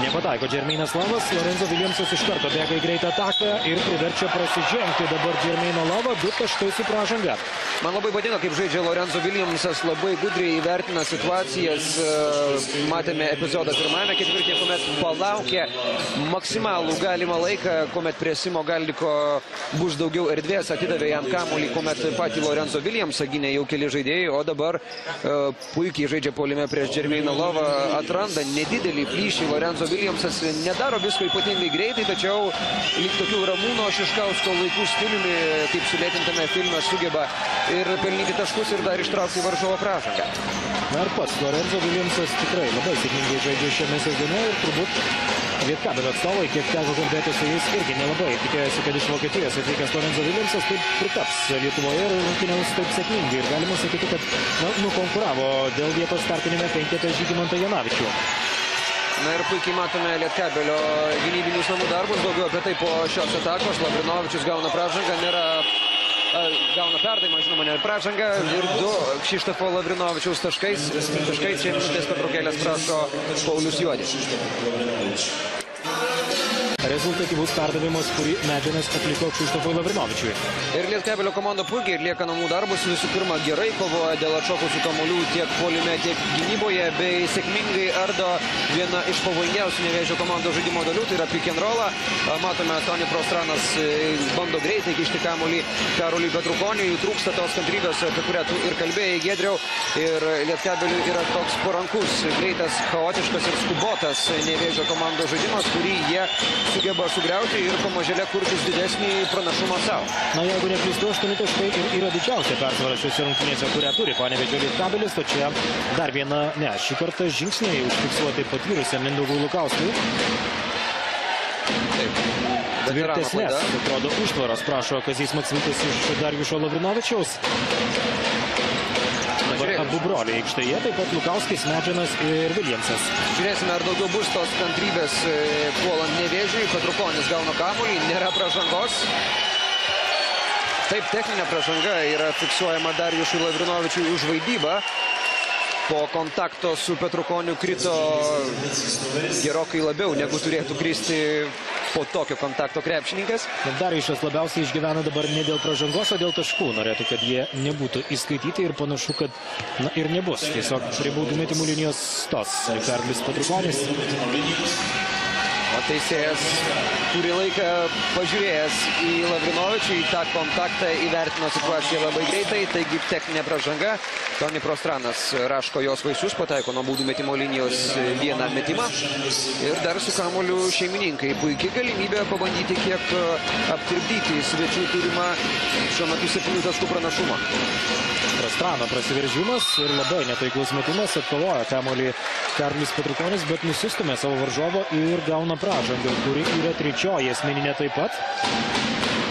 Nepataiko Džermeinas Lovas, Lorenzo Williamsas iš karto bėga į greitą ataką ir priverčia prasidžengti dabar Džermeiną Lovą, 2 taškai su pražanga. Man labai patinka, kaip žaidžia Lorenzo Williamsas, labai gudriai įvertina situacijas. Matėme epizodą pirmame ketvirtyje, kuomet palaukė maksimalų galimą laiką, kuomet prie Simo Galdiko bus daugiau erdvės, atidavė jam kamuolį, kuomet patį Lorenzo Williamsą gynė jau keli žaidėjai, o dabar puikiai žaidžia puolime prieš Džermeiną Lovą, atranda nedidelį plyšį. Lorenzo Williamsas nedaro visko ypatingai greitai, tačiau lyg tokių Ramūno Šiškausko laikų stiliumi, kaip sulėtintame filme, sugeba ir pelnyti taškus ir dar ištraukti varžovo pražangą. Na ir pats Lorenzo Williamsas tikrai labai sėkmingai žaidžia šiame sezone ir turbūt Lietkabelio atstovai, kiek teko kalbėti su jais, irgi nelabai tikėjosi, kad iš Vokietijos atvykęs Lorenzo Williamsas taip pritaps Lietuvoje ir rungtyniaus taip sėkmingai. Ir galima sakyti, kad nukonkuravo dėl vietos startinėme penkete Žygimantą Janavičių. Na ir puikiai matome Lietkabelio gynybinius namų darbus, daugiau apie tai po šios atakos. Lavrinovičius gauna pražangą, gauna perdavimą, žinoma, ne pražangą ir 2 Kšištofo Lavrinovičiaus taškais. Čia minutės pertraukėlės prašo Paulius Juodis. Rezultatyvus perdavimas, kurį Medžianas atliko Kšištofui Lavrinovičiui. Ir Lietkabelio komanda puikiai atlieka namų darbus. Visų pirma, gerai kovoja dėl atšokusių kamuolių tiek puolime, tiek gynyboje, bei sėkmingai ardo vieną iš pavojingiausių Nevėžio komandos žaidimo dalių, tai yra pick and rollą. Matome, Toni Prostranas bando greitai kišti kamuolį Karoliui Petrukoniui, jų trūksta tos kantrybės, apie kurią tu ir kalbėjai, Giedriau. Ir Lietkabeliui yra toks parankus, greitas, chaotiškas ir skubotas Nevėžio komandos žaidimas, kurį jie sugeba sugriauti ir pamažėlė kurtis didesnį pranašumą savo. Na, jeigu neklystu, 8 taškai ir yra didžiausia persvara šiuose rungtynėse, kurią turi Panevėžio Lietkabelis, o čia dar viena, šį kartą žingsniai užfiksuoti patyrusiam Mindaugui Lukauskui. Taip. Tvirtesnės, atrodo, užtvaros prašo Kazys Maksvytis iš Darjušo Lavrinovičiaus. Dabar abu broliai aikštėje, taip pat Lukauskis, Medžianas ir Williamsas. Žiūrėsime, ar daugiau bus tos kantrybės puolant Nevėžiui. Petrukonis gauna kamuolį, nėra pražangos. Taip, techninė pražanga yra fiksuojama Darjušui Lavrinovičiui už vaidybą. Po kontakto su Petrukoniu krito gerokai labiau, negu turėtų kristi po tokio kontakto krepšininkas. Darjušas labiausiai išgyvena dabar ne dėl pražangos, o dėl taškų. Norėtų, kad jie nebūtų įskaityti ir panašu, kad ir nebus. Tiesiog prie baudų metimų linijos stos Karlis Petrukonis. O teisėjas kurį laiką pažiūrėjęs į Lavrinovičių, į tą kontaktą, įvertino situaciją labai greitai, taigi techninė pražanga. Toni Prostranas raško jos vaisius, pataiko nuo baudų metimo linijos vieną metimą. Ir dar su kamuoliu šeimininkai. Puikiai galimybė pabandyti kiek aptirpdyti svečių turimą šiuo metu 7 taškų pranašumą. Prostrano prasiveržimas ir labai netaiklus metimas, atkovoja kamuolį Karolis Petrukonis, bet nusistumė savo varžovo ir gauna pražangą, kuri yra trečioji asmeninė taip pat.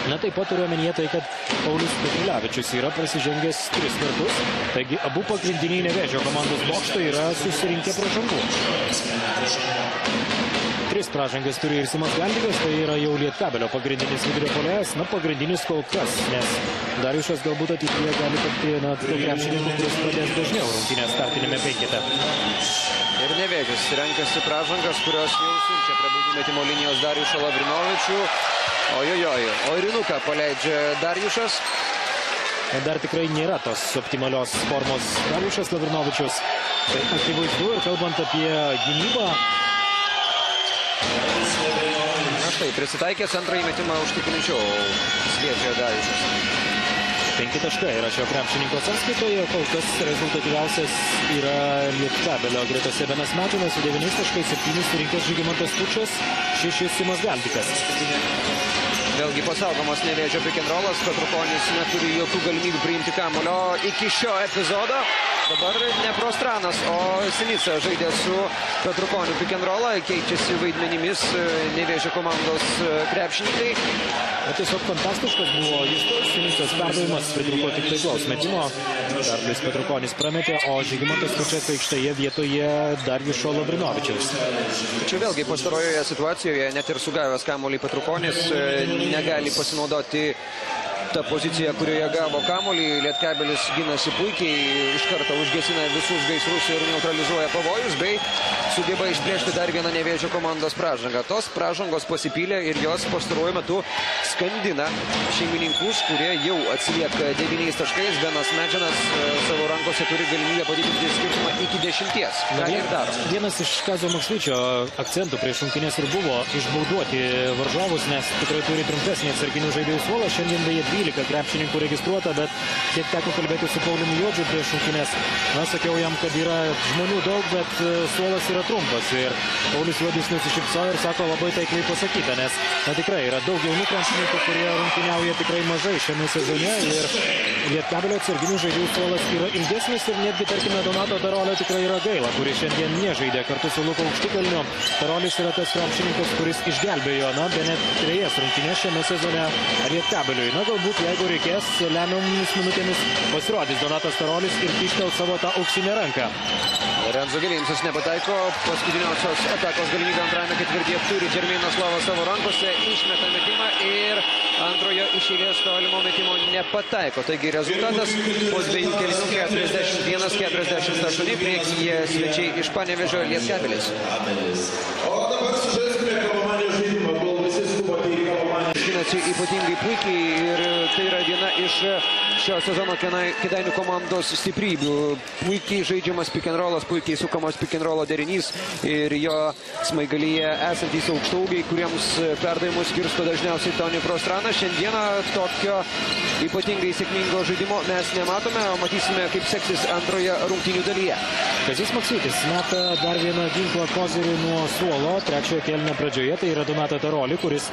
Na, taip pat turiu omenyje tai, kad Paulius Petrulevičius yra prasižengęs 3 kartus, taigi abu pagrindiniai Nevėžio komandos bokštai yra susirinkę pražangų. 3 pražangas turi ir Simas Galdikas, tai yra jau Lietkabelio pagrindinis vidurio puolėjas, na, pagrindinis kol kas, nes Darijušas galbūt ateityje gali tapti, na, krepšininku, kuris pradės dažniau rungtynės startinėme penkete. Ir Nevėžis renkasi pražangas, kurios jau siunčia prie baudų metimo linijos Darijušą Lavrinovičių. Ojojoj, o Rinuką paleidžia Darijušas. Dar tikrai nėra tos optimalios formos Darijušas Lavrinovičius. Tai akivaizdu ir kalbant apie gynybą. Na štai, prisitaikęs antrąjį metimą užtikrinčiau sviedžia Darijušas. 5 taškai yra šio krepšininko sąskaitoje, kol kas rezultatyviausias yra Lietkabelio gretose Benas Medžinas su 9 taškais, 7 surinkęs Žygimantas Pučas, 6 Simas Galdikas. Vėlgi pasaugomas Nevėžio pick and rollas, Petrukonis neturi jokių galimybių priimti kamulio iki šio epizodo. Dabar ne Prostranas, o Sinica žaidė su Petrukoniu pick and rollą, keičiasi vaidmenimis Nevėžio komandos krepšininkai. Tiesiog fantastiškas buvo Sinicos perdavimas, pritrūko tik taiklos metimo. Karolis Petrukonis prametė, o Žygimantas Pučas aikštėje vietoje Darijušo Lavrinovičiaus. Tačiau vėlgi pastarojoje situacijoje, net ir sugavęs kamuolį Petrukonis, negali pasinaudoti tą poziciją, kurioje gavo kamuolį. Lietkabelis ginasi puikiai, iš karto užgesina visus gaisrus ir neutralizuoja pavojus, bei sugeba išplėšti dar vieną Nevėžio komandos pražangą. Tos pražangos pasipylė ir jos pastaruoju metu skandina šeimininkus, kurie jau atsilieka 9 taškais. Benas Medžinas savo rankose turi galimybę padidinti skirtumą iki 10. Ką ir daro. Vienas iš Kazio Maksvyčio akcentų prieš rungtynes ir buvo išbauduoti varžovus, nes tikrai turi trumpesnį atsarginių žaidėjų suolą. Šiandien beje 12 krepšininkų registruota, bet kiek teko kalbėti su Pauliumi Juodžiu prieš rungtynes, na, sakiau jam, kad yra žmonių daug, bet suolas yra trumpas. Ir Paulius Juodis nusišypsojo ir sako labai taikliai pasakyta, nes na, tikrai yra daug jaunų krepšininkų, kurie rungtyniauja tikrai mažai šiame sezone ir Lietkabelio atsarginių žaidėjų suolas yra ilgesnis ir netgi, tarkime, Donato Tarolio tikrai yra gaila, kuris šiandien nežaidė kartu su Luku Aukštikalniu. Tarolis yra tas krepšininkas, kuris išgelbėjo, na, benet 3 rungtynės šiame sezone Lietkabeliui. Na, galbūt, jeigu reikės, lemiamomis minutėmis pasirodys Donatas Tarolis ir kištels savo tą auksinę ranką. Renzo Gilinsas nepataiko, paskutiniosios atakos galimybę antrajame ketvirtyje turi Džermeinas Lavas savo rankose, išmeta metimą ir antrojo iš eilės tolimo metimo nepataiko. Taigi rezultatas po 2 kėlinių 41-48 priekyje svečiai iš Panevėžio Lietkabelis. Ginasi ypatingai puikiai ir tai yra viena iš šio sezono Kėdainių komandos stiprybių. Puikiai žaidžiamas pick and rollas, puikiai sukamas pick and rollo derinys ir jo smaigalyje esantys aukštaūgiai, kuriems perdavimus skirsto dažniausiai Tony Prostranas. Šiandieną tokio ypatingai sėkmingo žaidimo mes nematome, o matysime, kaip seksis antroje rungtynių dalyje. Kazys Maksvytis meta dar vieną ginklą kozirį nuo suolo trečiojo kėlinio pradžioje, tai yra Donatą Tarolį, kuris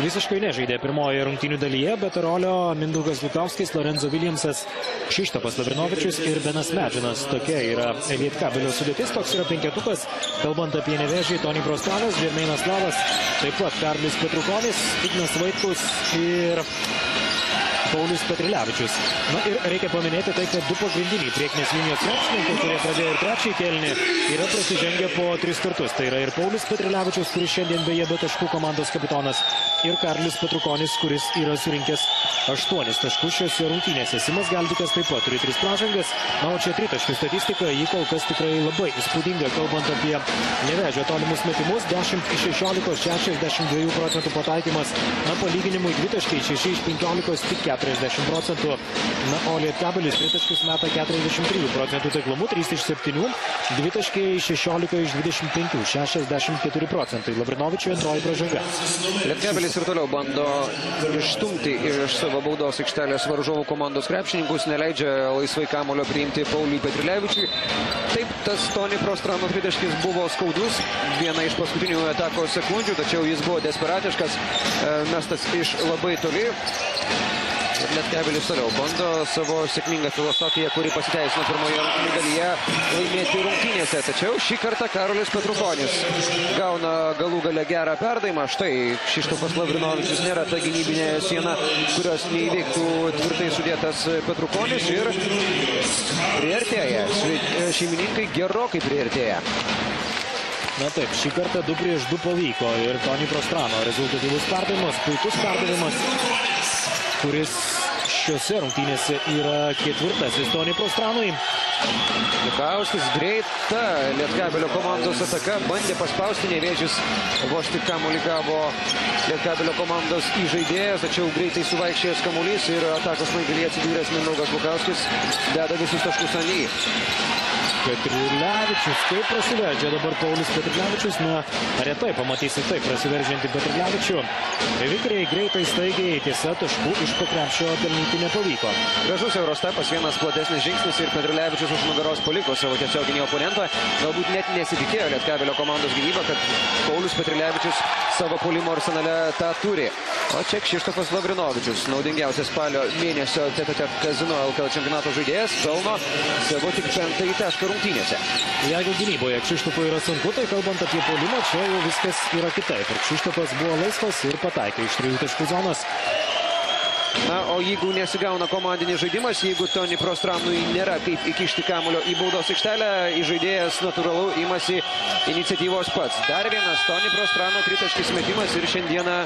visiškai nežaidė pirmojoje rungtynių dalyje, bet Tarolio Mindaugas Lukauskis, Lorenzo Viljamsas, Kšištofas Lavrinovičius ir Benas Medžinas. Tokia yra Lietkabelio sudėtis, toks yra penketukas. Kalbant apie Nevėžį, Tony Prostranas, Džermeinas Lavas, taip pat Karolis Petrukonis, Ignas Vaitkus ir Paulius Petrulevičius. Na ir reikia paminėti tai, kad 2 pagrindiniai priekinės linijos krepšininkai, kurie pradėjo ir trečiąjį kėlinį, yra prasižengę po 3 kartus. Tai yra ir Paulius Petrulevičius, kuris šiandien beje be taškų komandos kapitonas, ir Karolis Petrukonis, kuris yra surinkęs 8 taškus šiose rungtynėse. Simas Galdikas taip pat turi 3 pražangas. Na, o čia tritaškių statistika, jį kol kas tikrai labai įspūdinga, kalbant apie Nevėžio tolimus metimus. 10 iš 16, 62% pataikymas. Na, palyginimui dvitaškiai 6 iš 15, tik 40%. Na, o Lietkabelis tritaškius meta 43% taiklumu, 3 iš 7, dvitaškiai 16 iš 25, 64%. Lavrinovičiui antroji pražanga. Lietkabelis ir toliau bando išstumti iš savo baudos aikštelės varžovų komandos krepšininkus, neleidžia laisvai kamuolio priimti Pauliui Petrulevičiui. Taip, tas Tony Prostrano tritaškis buvo skaudus, viena iš paskutinių atakos sekundžių, tačiau jis buvo desperatiškas, mestas iš labai toli. Lietkabelis toliau bando savo sėkmingą filosofiją, kuri pasiteisino pirmoje rungtynių dalyje, laimėti rungtynėse. Tačiau šį kartą Karolis Petrukonis gauna galų gale gerą perdavimą. Štai Kšištofas Lavrinovičius nėra ta gynybinė siena, kurios neįveiktų tvirtai sudėtas Petrukonis ir priartėja. Šeimininkai gerokai priartėja. Na taip, šį kartą 2 prieš 2 pavyko ir Toni Prostrano rezultatyvus perdavimas, puikus perdavimas, kuris šiose rungtynėse yra 4. Toni Prostranui. Lukauskis greita Lietkabelio komandos ataka, bandė paspausti Nevėžis, vos tik kamuolį gavo Lietkabelio komandos įžaidėjas, tačiau greitai suvaikščiojęs kamuolys ir atakos smaigalyje atsidūręs Mindaugas Lukauskis deda visus taškus ant jį. Petrilevičius, kaip prasiveržia dabar Paulius Petrilevičius, na, retai pamatysi taip prasiveržiantį Petrilevičių. Vikriai greitai, staigiai, tiesa, taškų iš po krepšio pelnyti nepavyko. Gražus Eurostepas, vienas platesnis žingsnis ir Petrilevičius už nugaros paliko savo tiesioginį oponentą. Galbūt net nesitikėjo Lietkabelio komandos gynyba, kad Paulius Petrilevičius savo puolimo arsenale tą turi. O čia Kšištofas Lavrinovičius, naudingiausias spalio mėnesio TTT Kazino LKL čempionato žaidėjas, pelno savo tik 5 tašką rungtynėse. Jeigu gynyboje Kšištofui yra sunku, tai kalbant apie puolimą, čia jau viskas yra kitaip. Ir Kšištofas buvo laisvas ir pataikė iš 3 taškų zonos. Na, o jeigu nesigauna komandinis žaidimas, jeigu Toni Prostranui nėra kaip įkišti kamulio į baudos aikštelę, žaidėjas natūralu imasi iniciatyvos pats. Dar vienas Toni Prostrano tritaškis metimas ir šiandieną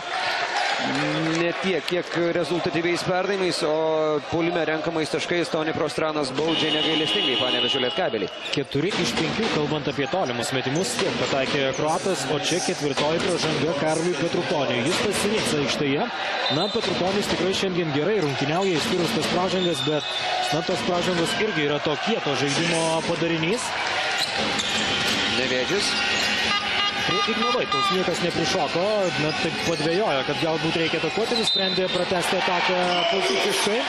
ne tiek, kiek rezultatyviais perdavimais, o puolime renkamais taškais Toni Prostranas baudžia negailestingai Panevėžio Lietkabelį. 4 iš 5, kalbant apie tolimus metimus, tiek pataikė kroatas, o čia 4. pražanga Karoliui Petrukoniui. Jis pasiliks aikštėje. Na, Petrukonis tikrai šiandien gerai rungtyniauja, išskyrus tas pražangas, bet na, tos pražangos irgi yra to kieto žaidimo padarinys. Nevėžis. Prie Igno Vaitkaus niekas neprišoko, na taip padvejojo, kad galbūt reikia atakuoti, nusprendė pratęsti ataką poziciškai.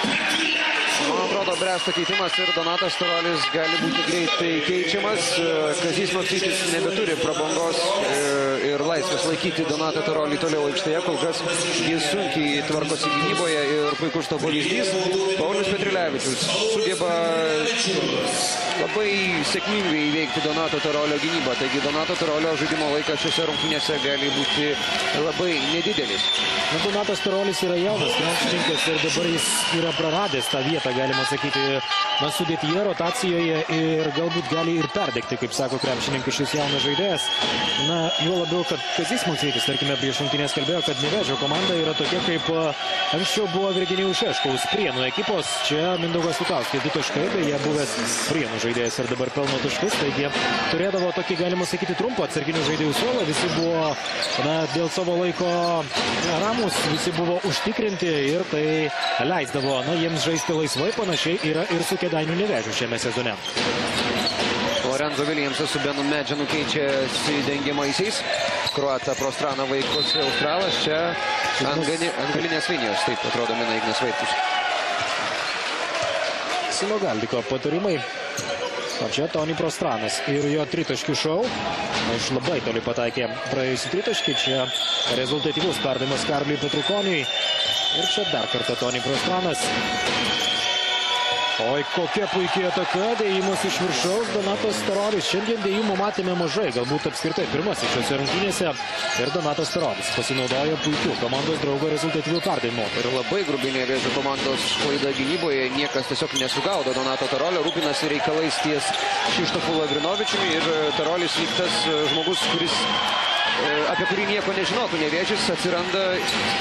Man atrodo, bręsta keitimas ir Donatas Tarolis gali būti greitai keičiamas. Kazys Maksvytis nebeturi prabangos ir laisvės laikyti Donatą Tarolį toliau aikštėje. Kol kas jis sunkiai tvarkosi gynyboje ir puikus to pavyzdys. Paulius Petrilevičius sugeba labai sėkmingai įveikti Donato Tarolio gynybą. Taigi Donato Tarolio žaidimo laikas šiose rungtynėse gali būti labai nedidelis. Na, Donatas Tarolis yra jaunas krepšininkas ir dabar jis yra praradęs tą vietą, galima sakyti, na, sudėtyje, rotacijoje ir galbūt gali ir perdegti, kaip sako krepšininkai, šis jaunas žaidėjas. Na, juo labiau, kad Kazys Maksvytis, tarkime, prieš rungtynes kalbėjo, kad Nevėžio komanda yra tokia, kaip anksčiau buvo Virginijaus Šeškaus Prienų ekipos. Čia Mindaugas Lukauskis 2 taškai, beje, buvęs Prienų žaidėjas ir dabar pelno taškus. Taigi turėdavo tokį, galima sakyti, trumpą atsarginių žaidėjų suolą. Visi buvo, na, dėl savo laiko ramus, visi buvo užtikrinti ir tai leisdavo, na, jiems žaisti laisvai. Panašiai yra ir su Kėdainių Nevėžiu šiame sezone. Lorenzo Viljamsas su Benu Medženu keičiasi dengiamaisiais. Kroata Prostrana Vaitkus, Australas. Čia Angalinės linijos, taip atrodo, mina Ignas Vaitkus. Silo Galdiko patarimai. O čia Toni Prostranas ir jo tritaškių šou. Iš labai toli pataikė praėjusį tritaškį. Čia rezultatyvus perdavimas Karoliui Petrukoniui. Ir čia dar kartą Toni Prostranas. Oi, kokia puikiai ataka, dėjimas iš viršaus, Donatas Tarolis. Šiandien dėjimų matėme mažai, galbūt apskritai pirmasis šiose rungtynėse. Ir Donatas Tarolis pasinaudoja puikiu komandos draugo rezultatyvių perdavimų. Ir labai grubiai Nevėžio komandos klaida gynyboje, niekas tiesiog nesugaudo Donato Tarolio, rūpinasi reikalais ties Kšištofu Lavrinovičiumi ir Tarolis lyg tas žmogus, kuris apie kurį nieko nežinotų Nevėžis, atsiranda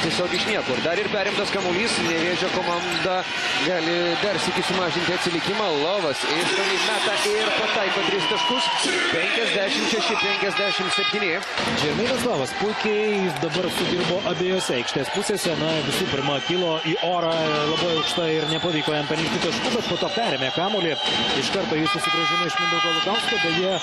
tiesiog iš niekur. Dar ir perimtas kamuolys, Nevėžio komanda gali dar sykį sumažinti atsilikimą. Lovas iš toli meta ir pataiko 3 taškus, 56-57. Žemynas Lovas puikiai dabar sudirbo abiejose aikštės pusėse. Na, visų pirma, kilo į orą labai aukštai ir nepavyko jam pelnyti taškų, bet po to perėmė kamuolį. Iš karto jis susigrąžino iš Mindaugo Lukausko, beje,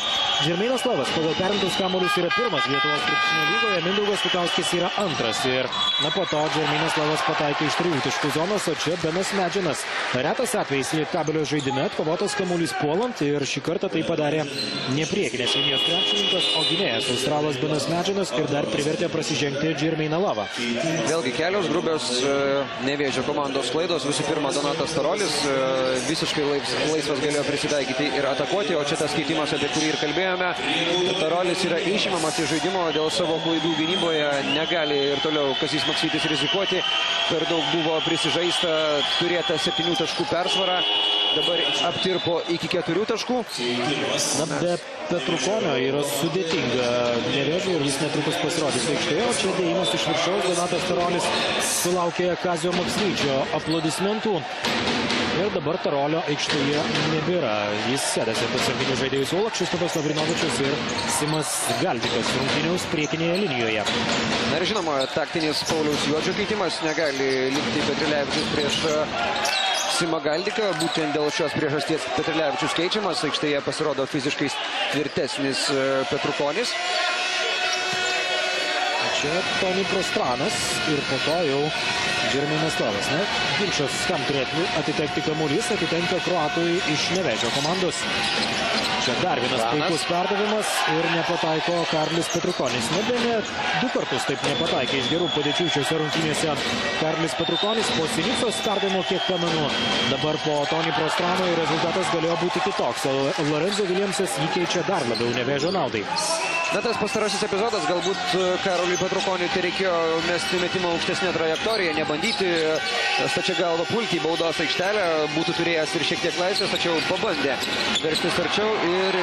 Žemynas Lovas pagal perimtus kamuolius yra pirmas Lietuvos krepšinio lygoje. Mindaugas Lukauskis yra antras ir po to Džermeinas Lavas pataikė iš 3 taškų zonos, o čia Benas Medžinas. Retas atvejis Lietkabelio žaidime, atkovotas kamuolys puolant ir šį kartą tai padarė ne priekinės linijos krepšininkas, o gynėjas australas Benas Medžinas ir dar privertė prasižengti Džermeiną Lavą. Vėlgi kelios grubios Nevėžio komandos klaidos. Visų pirma, Donatas Tarolis visiškai laisvas galėjo prisitaikyti ir atakuoti, o čia tas keitimas, apie kurį ir kalbėjome. Tarolis yra išimamas iš žaidimo dėl savo klaidų gynyboje, negali ir toliau Kazys Maksytis rizikuoti. Per daug buvo prisižaista, turėta 7 taškų persvarą, dabar aptirpo iki 4 taškų. Na, be Petrukonio yra sudėtinga Nevėžiui ir jis netrukus pasirodys aikštėje, o čia dėjimas iš viršaus. Donatas Tarolis sulaukė Kazio Maksvyčio aplodismentų. Ir dabar Tarolio aikštėje nebėra. Jis sėdasi pasarginių žaidėjų suolą, Kšištofas Lavrinovičius ir Simas Galdikas rungtyniaus priekinėje linijoje. Na ir žinoma, taktinis Pauliaus Juodžio keitimas negali likti Petrilevičius prieš Simą Galdiką. Būtent dėl šios priežasties Petrilevičius keičiamas. Aikštėje pasirodo fiziškai tvirtesnis Petrukonis. Čia Toni Prostranas ir po to jau Džermeinas Lavas. Na, ginčas kam turėtų atitekti kamuolys, atitenka kroatui iš Nevėžio komandos. Čia dar vienas puikus perdavimas ir nepataiko Karlis Petrukonis. Nebene 2 kartus taip nepataikė iš gerų padėčių šiose rungtynėse Karlis Petrukonis. Po Sinicos perdavimo, kiek pamenu, dabar po Toni Prostrano rezultatas galėjo būti kitoks. Lorenzo Williamsas jį keičia dar labiau Nevėžio naudai. Na, tas pastarasis epizodas, galbūt Karoliui Petrukoniui tai reikėjo mesti metimą aukštesnę trajektoriją, nebandyti stačia galva pulti į baudos aikštelę, būtų turėjęs ir šiek tiek laisvės, tačiau pabandė veržtis arčiau ir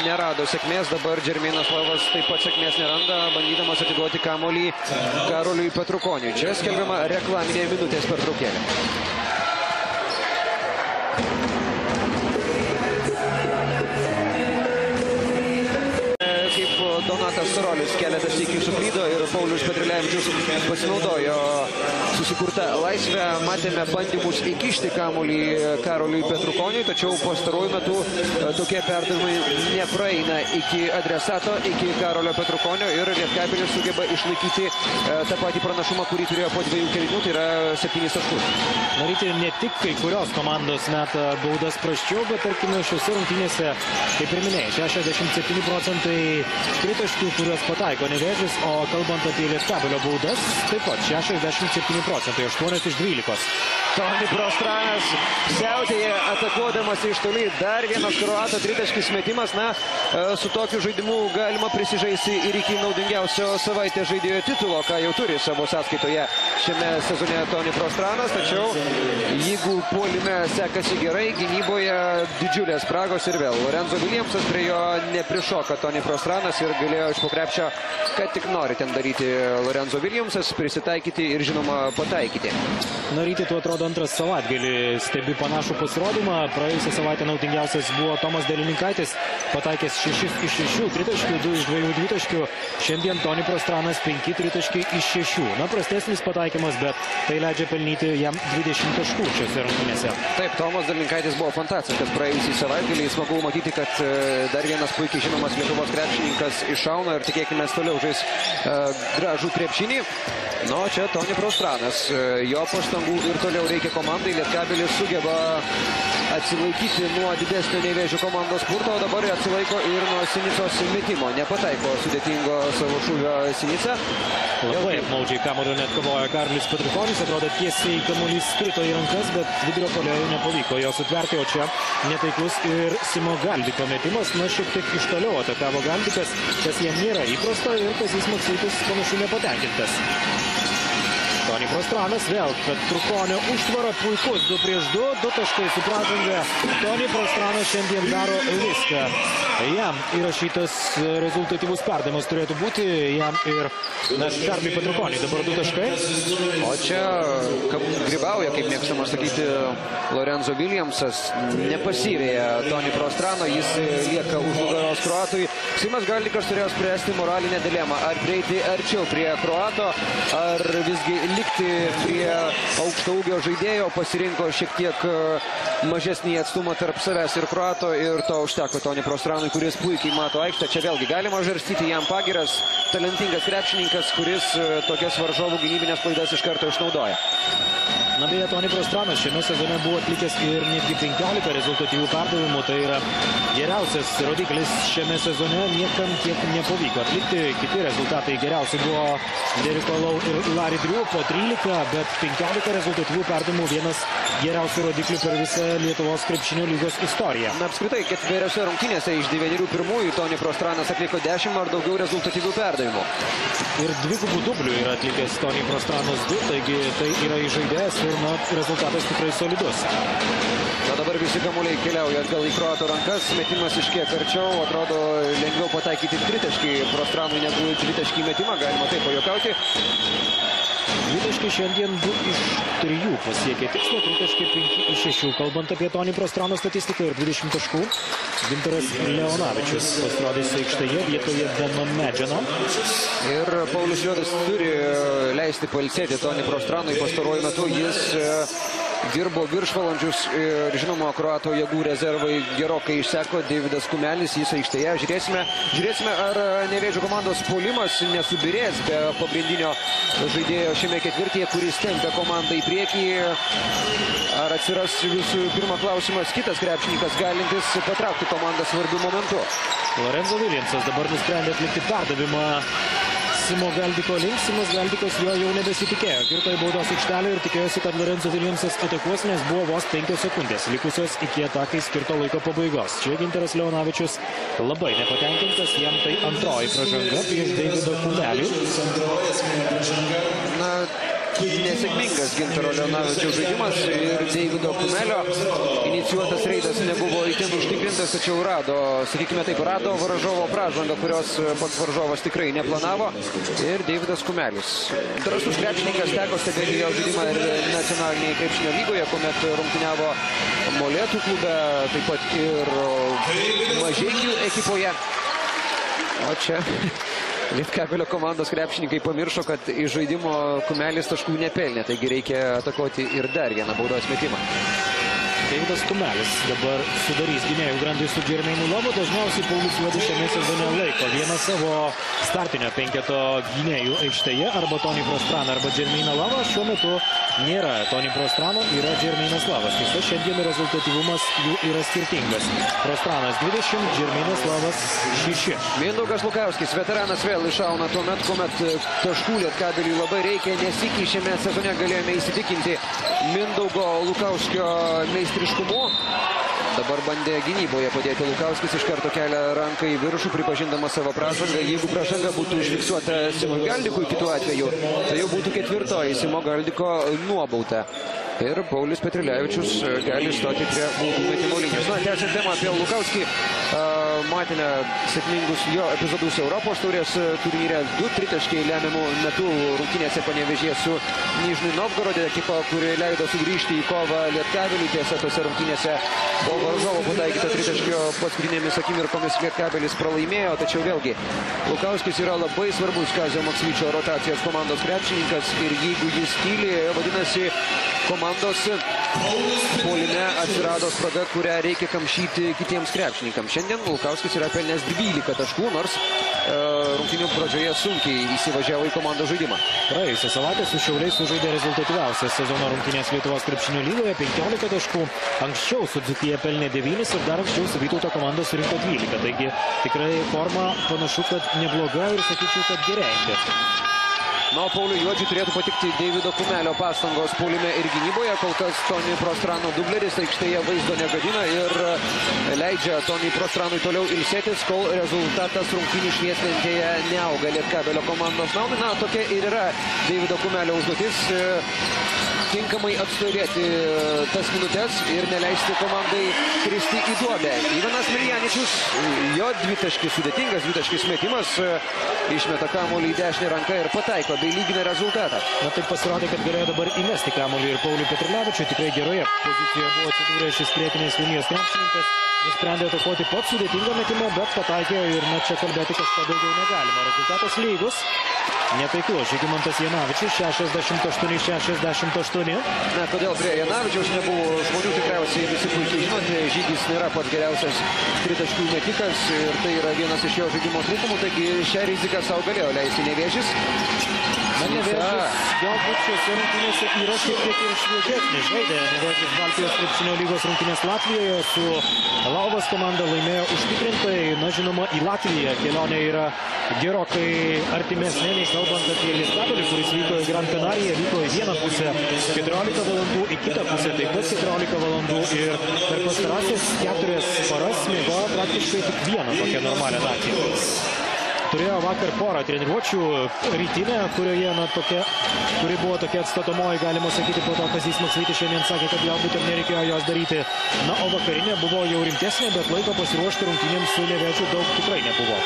nerado sėkmės. Dabar Džermeinas Lavas taip pat sėkmės neranda, bandydamas atiduoti kamuolį Karoliui Petrukoniui. Čia skelbiama reklaminė minutės pertraukėlė. Donatas Tarolis keletą sykių suklydo ir Paulius Petrilevičius pasinaudojo susikurtą laisvę. Matėme bandymus įkišti kamuolį Karoliui Petrukoniui, tačiau pastaruoju metu tokie perdavimai nepraeina iki adresato, iki Karolio Petrukonio ir Lietkabelis sugeba išlaikyti tą patį pranašumą, kurį turėjo po 2 kėlinių, tai yra 7 taškus. Daryti ne tik kai kurios komandos meta baudas prasčiau, bet tarkime šiose rungtynėse, kaip ir minėjai, 67 procentai tritaškių, kuriuos pataiko Nevėžis, o kalbant apie Lietkabelio baudas, taip pat 67 procentai, 8 iš 12. Toni Prostranas siautėja atakuodamas iš toli. Dar vienas kroato tritaškis metimas. Na, su tokiu žaidimu galima prisižaisti ir iki naudingiausio savaitės žaidėjo titulo, ką jau turi savo sąskaitoje šiame sezone Toni Prostranas. Tačiau jeigu puolime sekasi gerai, gynyboje didžiulės spragos ir vėl Lorenzo Williamsas prie jo neprišoka Toni Prostranas ir galėjo iš po krepšio, kad tik nori ten daryti Lorenzo Williamsas, prisitaikyti ir žinoma pataikyti. Na, Ryti, tu atrodo antras savaitgalį stebi panašų pasirodymą. Praėjusią savaitę naudingiausias buvo Tomas Delininkaitis, pataikęs 6 iš 6 tritaškių, 2 iš 2 dvitaškių. Šiandien Toni Prostranas 5 tritaškiai iš 6. Na, prastesnis pataikymas, bet tai leidžia pelnyti jam 20 taškų šiose rungtynėse. Taip, Tomas Delininkaitis buvo fantastiškas praėjusį savaitgalį. Smagu matyti, kad dar vienas puikiai žinomas Lietuvos krepšininkas iššauna ir tikėkime toliau žais gražų krepšinį. Nu, čia Toni Prostranas. Jo pastangų ir toliau reikia komandai. Lietkabelis sugeba atsilaikyti nuo didesnio Nevėžio komandos spurto, o dabar atsilaiko ir nuo Sinicos metimo. Nepataiko sudėtingo savo šūvio Sinica. Labai apmaudžiai kamuolio net kovoja Karlis Petrukonis. Atrodo, tiesiai kamuolys krito į rankas, bet vidurio puolėjui nepavyko jo sutverti, o čia netaiklus ir Simo Galdiko metimas. Na, šiek tiek iš toliau atakavo Galdikas, kas jam nėra įprasta ir Kazys Maksytis panašu nepatenkintas. Toni Prostranas vėl Petrukonio užtvara, puikus 2 prieš 2, 2 taškai su pražanga. Toni Prostranas šiandien daro viską. Jam įrašytas rezultatyvus perdavimas turėtų būti, jam ir Karliui Petrukoniui dabar 2 taškai. O čia grybauja, kaip mėgstama sakyti, Lorenzo Williamsas. Nepasivėja Toni Prostrano, jis lieka už nugaros kroatui. Simas Galdikas turėjo spręsti moralinę dilemą. Ar prieiti arčiau prie kroato, ar visgi likti prie aukštaūgio žaidėjo. Pasirinko šiek tiek mažesnį atstumą tarp savęs ir kroato ir to užteko Toni Prostranui, kuris puikiai mato aikštę. Čia vėlgi galima žarstyti jam pagiras. Talentingas krepšininkas, kuris tokias varžovų gynybinės klaidas iš karto išnaudoja. Na beje, Toni Prostranas šiame sezone buvo atlikęs ir netgi 15 rezultatyvių perdavimų. Tai yra geriausias rodiklis šiame sezone. Niekam tiek nepavyko atlikti. Kiti rezultatai geriausi buvo Deriko Lau ir Larry Drew po 13, bet 15 rezultatyvių perdavimų vienas geriausių rodiklių per visą Lietuvos krepšinio lygos istoriją. Na, apskritai, ketveriose rungtynėse iš 9 pirmųjų Toni Prostranas atliko 10 ar daugiau rezultatyvių perdavimų. Ir dvigubų dublių yra atlikęs Toni Prostranas 2, taigi tai yra įžaidėjas ir rezultatas tikrai solidus. Na, dabar visi kamuoliai keliauja atgal į kroato rankas, metimas iš kiek arčiau, atrodo lengviau pataikyti tritaškį Prostranui negu tritaškį metimą, galima taip pajuokauti. Tritaškį šiandien 2 iš 3 pasiekė tikslą, tritaškį 5 iš 6. Kalbant apie Toni Prostrano statistiką ir 20 taškų, Gintaras Leonavičius pasirodys aikštėje vietoje Beno Medžano. Ir Paulius Juodis turi leisti pailsėti Toni Prostranui. Pastaruoju metu jis dirbo viršvalandžius ir žinoma, kroato jėgų rezervai gerokai išseko. Deividas Kumelis, jis aikštėje. Žiūrėsime, ar Nevėžio komandos puolimas nesubirės be pagrindinio žaidėjo šiame ketvirtyje, kuris tempia komandą į priekį. Ar atsiras visų pirma klausimas kitas krepšininkas, galintis patraukti komandą svarbiu momentu. Lorenzo Williamsas dabar nusprendė atlikti perdavimą Simo Galdiko link. Simas Galdikas jo jau nebesitikėjo. Kirto į baudos aikštelę ir tikėjosi, kad Lorenzo Williamsas atakuos, nes buvo vos 5 sekundės likusios iki atakai skirto laiko pabaigos. Čia Gintaras Leonavičius labai nepatenkintas, jam tai antroji pražanga prieš Deividą Kumelį. Na, nesėkmingas Gintaro Leonavičiaus žaidimas ir Deivido Kumelio inicijuotas reidas nebuvo itin užtikrintas, tačiau rado varžovo pražangą, kurios pats varžovas tikrai neplanavo. Ir Deividas Kumelis. Drąsus krepšininkas, teko stebėti jo žaidimą ir nacionalinėje krepšinio lygoje, kuomet rungtyniavo Molėtų klube, taip pat ir Mažeikių ekipoje. O čia Lietkabelio komandos krepšininkai pamiršo, kad iš žaidimo Kumelis taškų nepelnė, taigi reikia atakuoti ir dar vieną baudos metimą. Deividas Kumelis dabar sudarys gynėjų grandį su Džermeinu Lovu. Dažniausiai Paulius Juodis šiame sezone laiko vieną savo startinio penketo gynėjų aikštėje, arba Toni Prostraną, arba Džermeiną Lovą. Šiuo metu nėra Toni Prostrano, yra Džermeinas Lovas. Tiesa, šiandien rezultatyvumas jų yra skirtingas. Prostranas 20, Džermeinas Lovas 6. Mindaugas Lukauskis, veteranas, vėl iššauna tuomet, kuomet taškų Lietkabeliui labai reikia. Nesikį šiame sezone galėjome įsitikinti Mindaugo Lukauskio meistriškumu. Dabar bandė gynyboje padėti Lukauskis, iš karto kelia ranką į viršų, pripažindamas savo pražangą. Jeigu pražanga būtų užfiksuota Simo Galdikui kitu atveju, tai jau būtų ketvirtoji Simo Galdiko nuobauda. Ir Paulius Petrilevičius gali stoti prie baudų metimo linijos. Na, tęsiant temą apie Lukauskį, matėme sėkmingus jo epizodus Europos taurės turnyre. 2 tritaškiai lemiamų metų rungtynėse Panevėžyje su Nižnij Novgorode, ekipa, kuri leido sugrįžti į kovą Lietkabeliui. Tiesa, tose rungtynėse po varžovo pataikyto tritaškio paskutinėmis akimirkomis Lietkabelis pralaimėjo, tačiau vėlgi Lukauskis yra labai svarbus Kazio Maksvyčio rotacijos komandos krepšininkas ir jeigu jis tyli, vadinasi, komandos puolime atsirado spraga, kurią reikia kamšyti kitiems krepšininkams. Šiandien Lukauskis yra pelnęs 12 taškų, nors rungtynių pradžioje sunkiai įsivažiavo į komandos žaidimą. Praėjusią savaitę su Šiauliais sužaidė rezultatyviausias sezono rungtynės Lietuvos krepšinio lygoje, 15 taškų. Anksčiau su Dzūkija pelnė 9 ir dar anksčiau su Vytauto komanda surinko 12. Taigi tikrai forma panašu, kad nebloga ir sakyčiau, kad gerėjanti. Na, Pauliui Juodžiui turėtų patikti Deivido Kumelio pastangos puolime ir gynyboje. Kol kas Toni Prostrano dubleris aikštėje vaizdo negadina ir leidžia Toni Prostranui toliau ilsėtis, kol rezultatas rungtynių švieslentėje neauga Lietkabelio komandos naudai. Na, tokia ir yra Deivido Kumelio užduotis. tinkamai atstovėti tas minutės ir neleisti komandai kristi į duobę. Ivanas Miljaničius, jo dvitaškis, sudėtingas dvitaškis metimas, išmeta kamuolį į dešinę ranką ir pataiko bei lygina rezultatą. Na taip pasirodė, kad galėjo dabar įmesti kamuolį ir Pauliui Petrulevičiui. Tikrai geroje pozicijoje buvo atsidūręs šis priekinės linijos krepšininkas. Nusprendė atakuoti pats sudėtingą metimą, bet pataikė ir čia kalbėti kažko daugiau negalima. Rezultatas lygus. Netaiklus Žygimantas Janavičius 68-68. Na, kodėl prie Janavičiaus nebuvo žmonių, tikriausiai visi puikiai žinote. Žygis nėra pats geriausias tritaškių metikas ir tai yra vienas iš jo žaidimo trūkumų, taigi šią riziką savo galėjo leisti Nevėžis. Nevėžis galbūt šiose rungtynėse yra šiek tiek ir šviežesnis. Žaidė Nevėžis Baltijos krepšinio lygos rungtynės Latvijoje su Lauvas komanda, laimėjo užtikrintai. Na, žinoma, į Latviją kelionė yra gerokai artimesnė, nei kalbant apie Lietkabelį, kuris vyko į Gran Canariją, vyko į vieną pusę 14 valandų, į kitą pusę taip pat 14 valandų ir per pastarąsias 4 paras miegojo praktiškai tik vieną tokią normalią naktį. Turėjo vakar porą treniruočių, rytinę, kurioje, kuri buvo tokia atstatomoji, galima sakyti, po to Kazys Maksvytis šiandien sakė, kad galbūt ir nereikėjo jos daryti. Na, o vakarinė buvo jau rimtesnė, bet laiko pasiruošti rungtynėms su Nevėžiu daug tikrai nebuvo.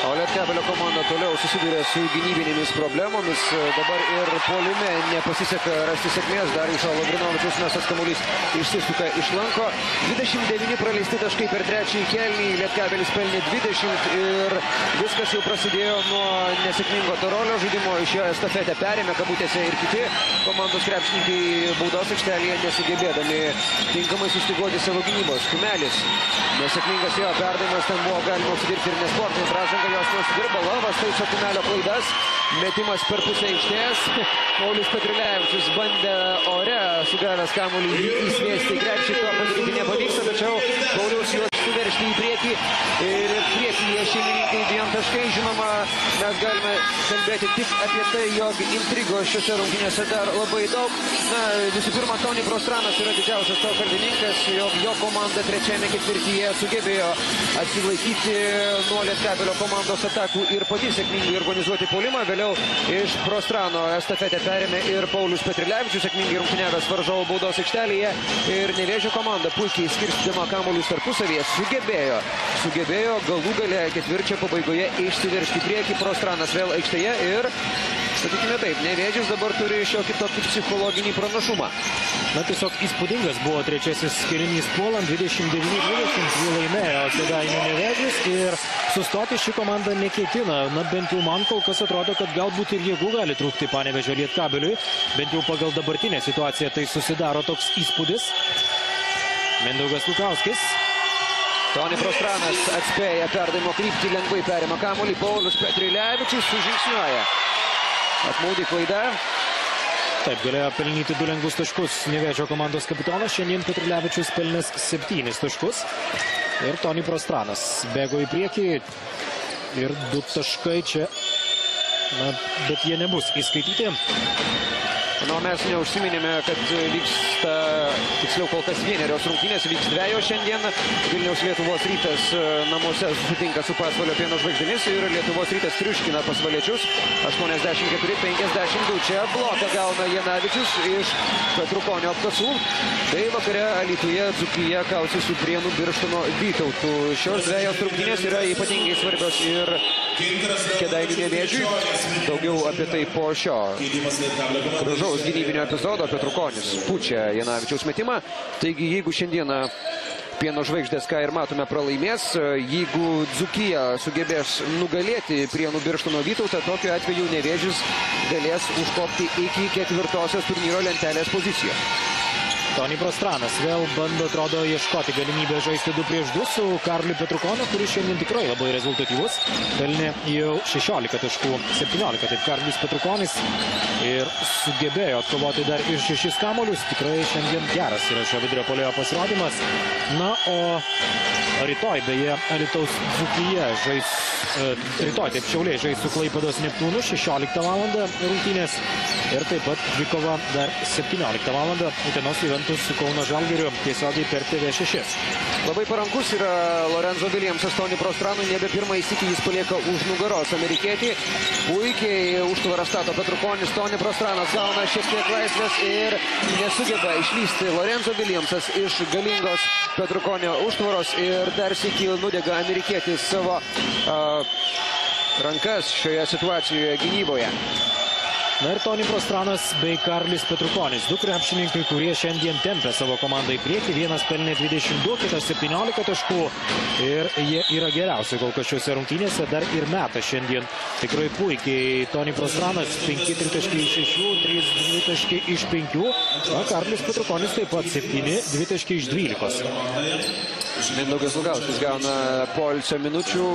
O Lietkabelio komanda toliau susiduria su gynybinėmis problemomis. Dabar ir puolime nepasiseka rasti sėkmės. Darijušo Lavrinovičiaus mestas kamuolys išsisuka iš lanko. 29 praleisti taškai per trečiąjį kėlinį. Lietkabelis pelnė 20 ir viskas jau prasidėjo nuo nesėkmingo Torolio žaidimo. Iš jo estafetę perėmė kabutėse ir kiti komandos krepšininkai baudos aikštelėje nesugebėdami tinkamai sustiguoti savo gynybos. Kumelis. Nesėkmingas jo perdavimas, ten buvo galima užsidirbti ir nesportinį pražangą, jos nesudirba. Lavas taiso Kumelio klaidas. Metimas per pusę aikštės. Paulius Petrulevičius bandė ore sugavęs kamuolį įsviesti į krepšį, to padaryti nepavyksta, tačiau Paulius juos suveršti į priekį ir priekyje šeimininkai 2 taškai. Žinoma, mes galime kalbėti tik apie tai, jog intrigos šiose rungtynėse dar labai daug. Na, visų pirma, Toni Prostranas yra didžiausias to kalbininkas, jog jo komanda trečiame ketvirtyje sugebėjo atsilaikyti nuo Lietkabelio komandos atakų ir pati sėkmingai organizuoti puolimą. Vėliau iš Prostrano estafetę perėmė ir Paulius Petrulevičius, sėkmingai rungtyniavęs varžovų baudos aikštelėje. Ir Nevėžio komanda puikiai skirstydama kamuolius tarpusavyje sugebėjo galų gale ketvirčio pabaigoje išsiveržti į priekį. Prostranas vėl aikštėje ir, sakykime taip, Nevėžis dabar turi šiokį tokį psichologinį pranašumą. Na, tiesiog įspūdingas buvo trečiasis kėlinys puolant, 29-20 jį laimėjo Kėdainių Nevėžis ir sustoti ši komanda neketina. Na, bent jau man kol kas atrodo, kad galbūt ir jėgų gali trūkti Panevėžio Lietkabeliui. Bent jau pagal dabartinę situaciją tai susidaro toks įspūdis. Mindaugas Lukauskis. Toni Prostranas atspėja perdavimo kryptį, lengvai perima kamuolį. Paulius Petrulevičius sužingsniuoja. Apmaudi klaida. Taip, galėjo pelnyti 2 lengvus taškus Nevėžio komandos kapitonas. Šiandien Petrulevičius pelnęs 7 taškus. Ir Toni Prostranas bėgo į priekį. Ir 2 taškai čia. Na, bet jie nebus įskaityti. Na, mes neužsiminėme, kad vyksta, tiksliau kol kas vienerios rungtynės, vyks 2 šiandien. Vilniaus Lietuvos Rytas namuose sutinka su Pasvalio Pieno Žvaigždėmis ir Lietuvos Rytas triuškina pasvaliečius 84-52. Čia bloką gauna Janavičius iš Petrukonio apkasų. Tai vakare Alytuje Dzūkija kausis su Prienų Birštono Vytautu. Šios 2 rungtynės yra ypatingai svarbios ir Kėdainių Nevėžiui. Daugiau apie tai po šio gražaus gynybinio epizodo. Petrukonis pučia Janavičiaus metimą. Taigi, jeigu šiandieną Pieno Žvaigždės, ką ir matome, pralaimės, jeigu Dzūkija sugebės nugalėti Prienų Birštono Vytautą, tokiu atveju Nevėžis galės užkopti iki 4-osios turnyro lentelės pozicijos. Toni Prostranas vėl bando, atrodo, ieškoti galimybę žaisti 2-2 su Karliu Petrukoniu, kuris šiandien tikrai labai rezultatyvus. Pelnė jau 16 taškų, 17. Taip, Karlis Petrukonis ir sugebėjo atkovoti dar ir 6 kamuolius. Tikrai šiandien geras yra šio vidurio puolėjo pasirodymas. Na, o rytoj, beje, Alytaus Dzūkija žais, rytoj, taip, Šiauliai žais su Klaipėdos Neptūnu 16 val. Rungtynės. Ir taip pat dvikova dar 17 val. Utenos Juventus Juventus su Kauno Žalgiriu tiesiogiai per TV6. Labai parankus yra Lorenzo Williamsas Toni Prostranui, nebe pirmąjį sykį jis palieka už nugaros amerikietį. Puikiai užtvarą stato Petrukonis, Toni Prostranas gauna šiek tiek laisvės ir nesugeba išlysti Lorenzo Williamsas iš galingos Petrukonio užtvaros ir dar sykį nudega amerikietis savo rankas šioje situacijoje gynyboje. Na ir Toni Prostranas bei Karlis Petrukonis, du krepšininkai, kurie šiandien tempia savo komandą į priekį. Vienas pelnė 22, kitas 17 taškų ir jie yra geriausi kol kas šiuose rungtynėse, dar ir meta šiandien tikrai puikiai. Toni Prostranas 5 tritaškai iš 6, 3 dvitaškai iš 5, o Karlis Petrukonis taip pat 7 dvitaškai iš 12. Mindaugas Lukauskas gauna poilsio minučių,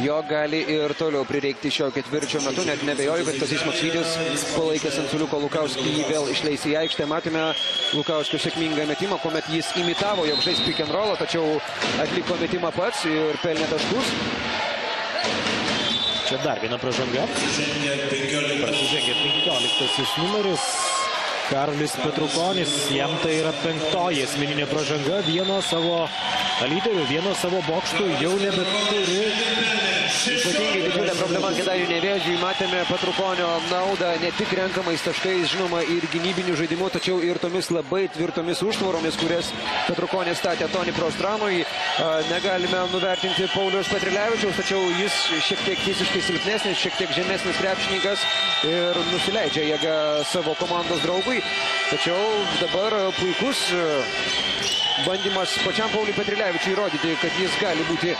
jo gali ir toliau prireikti šio ketvirčio metu, net nebejoju, kad Stasys Maksvytis palaikęs ant suoliuko Lukauskį jį vėl išleis į aikštę. Matėme Lukauskio sėkmingą metimą, kuomet jis imitavo, jog žais pick and rollą, tačiau atliko metimą pats ir pelnė taškus. Čia dar viena pražanga. Prasižengė 15 numeris. Karlis Petrukonis, jam tai yra 5 asmeninė pražanga, vieno savo lyderių, vieno savo bokštų jau nebeturi. Ypatingai didžiulė problema Kėdainių Nevėžiui. Matėme Petrukonio naudą ne tik renkamais taškais, žinoma, ir gynybinių žaidimų, tačiau ir tomis labai tvirtomis užtvoromis, kurias Petrukonis statė Toni Prostranui. Negalime nuvertinti Pauliaus Petrilevičiaus, tačiau jis šiek tiek fiziškai silpnesnis, šiek tiek žemesnis krepšininkas ir nusileidžia jėga savo komandos draugui. Tačiau dabar puikus bandymas pačiam Pauliui Petrilevičiui įrodyti, kad jis gali būti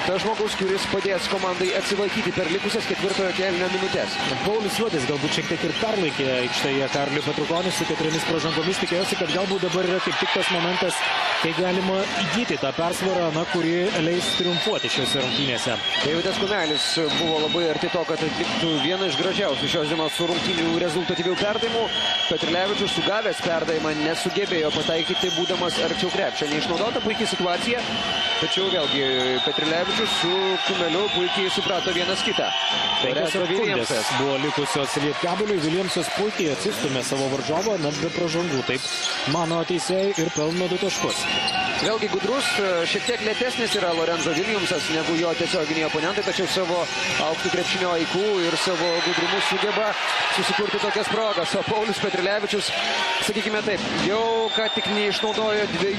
tas žmogus, kuris padės komandai atsilaikyti per likusias ketvirtojo kėlinio minutės. Paulius Juodis galbūt šiek tiek ir perlaikė aikštėje Karlį Petrukonį su 4 pražangomis. Tikėjosi, kad galbūt dabar yra kaip tik tas momentas, kai galima įgyti tą persvarą, kuri leis triumfuoti šiose rungtynėse. Deividas Kumelis buvo labai arti to, kad atliktų vieną iš gražiausių šios dienos rungtynių rezultatyvių perdavimų. Petrilevičius sugavęs perdavimą nesugebėjo pataikyti, būdamas arčiau krepšio. Neišnaudota puikiai situacija, tačiau vėlgi Petrilevičius su Kumeliu puikiai suprato vienas kitą. 5 sekundės buvo likusios Lietkabeliui. Williamsas puikiai atsistumė savo varžovą, net be pražangų. Taip mano teisėjai ir pelno 2 taškus. Vėlgi gudrus, šiek tiek lėtesnis yra Lorenzo Williamsas negu jo tiesioginiai oponentai, tačiau savo aukštų krepšinio IQ ir savo gudrumus sugeba susikurti tokias progas. O Paulius Petrilevičius, sakykime taip, jau ką tik neišnaudojo 2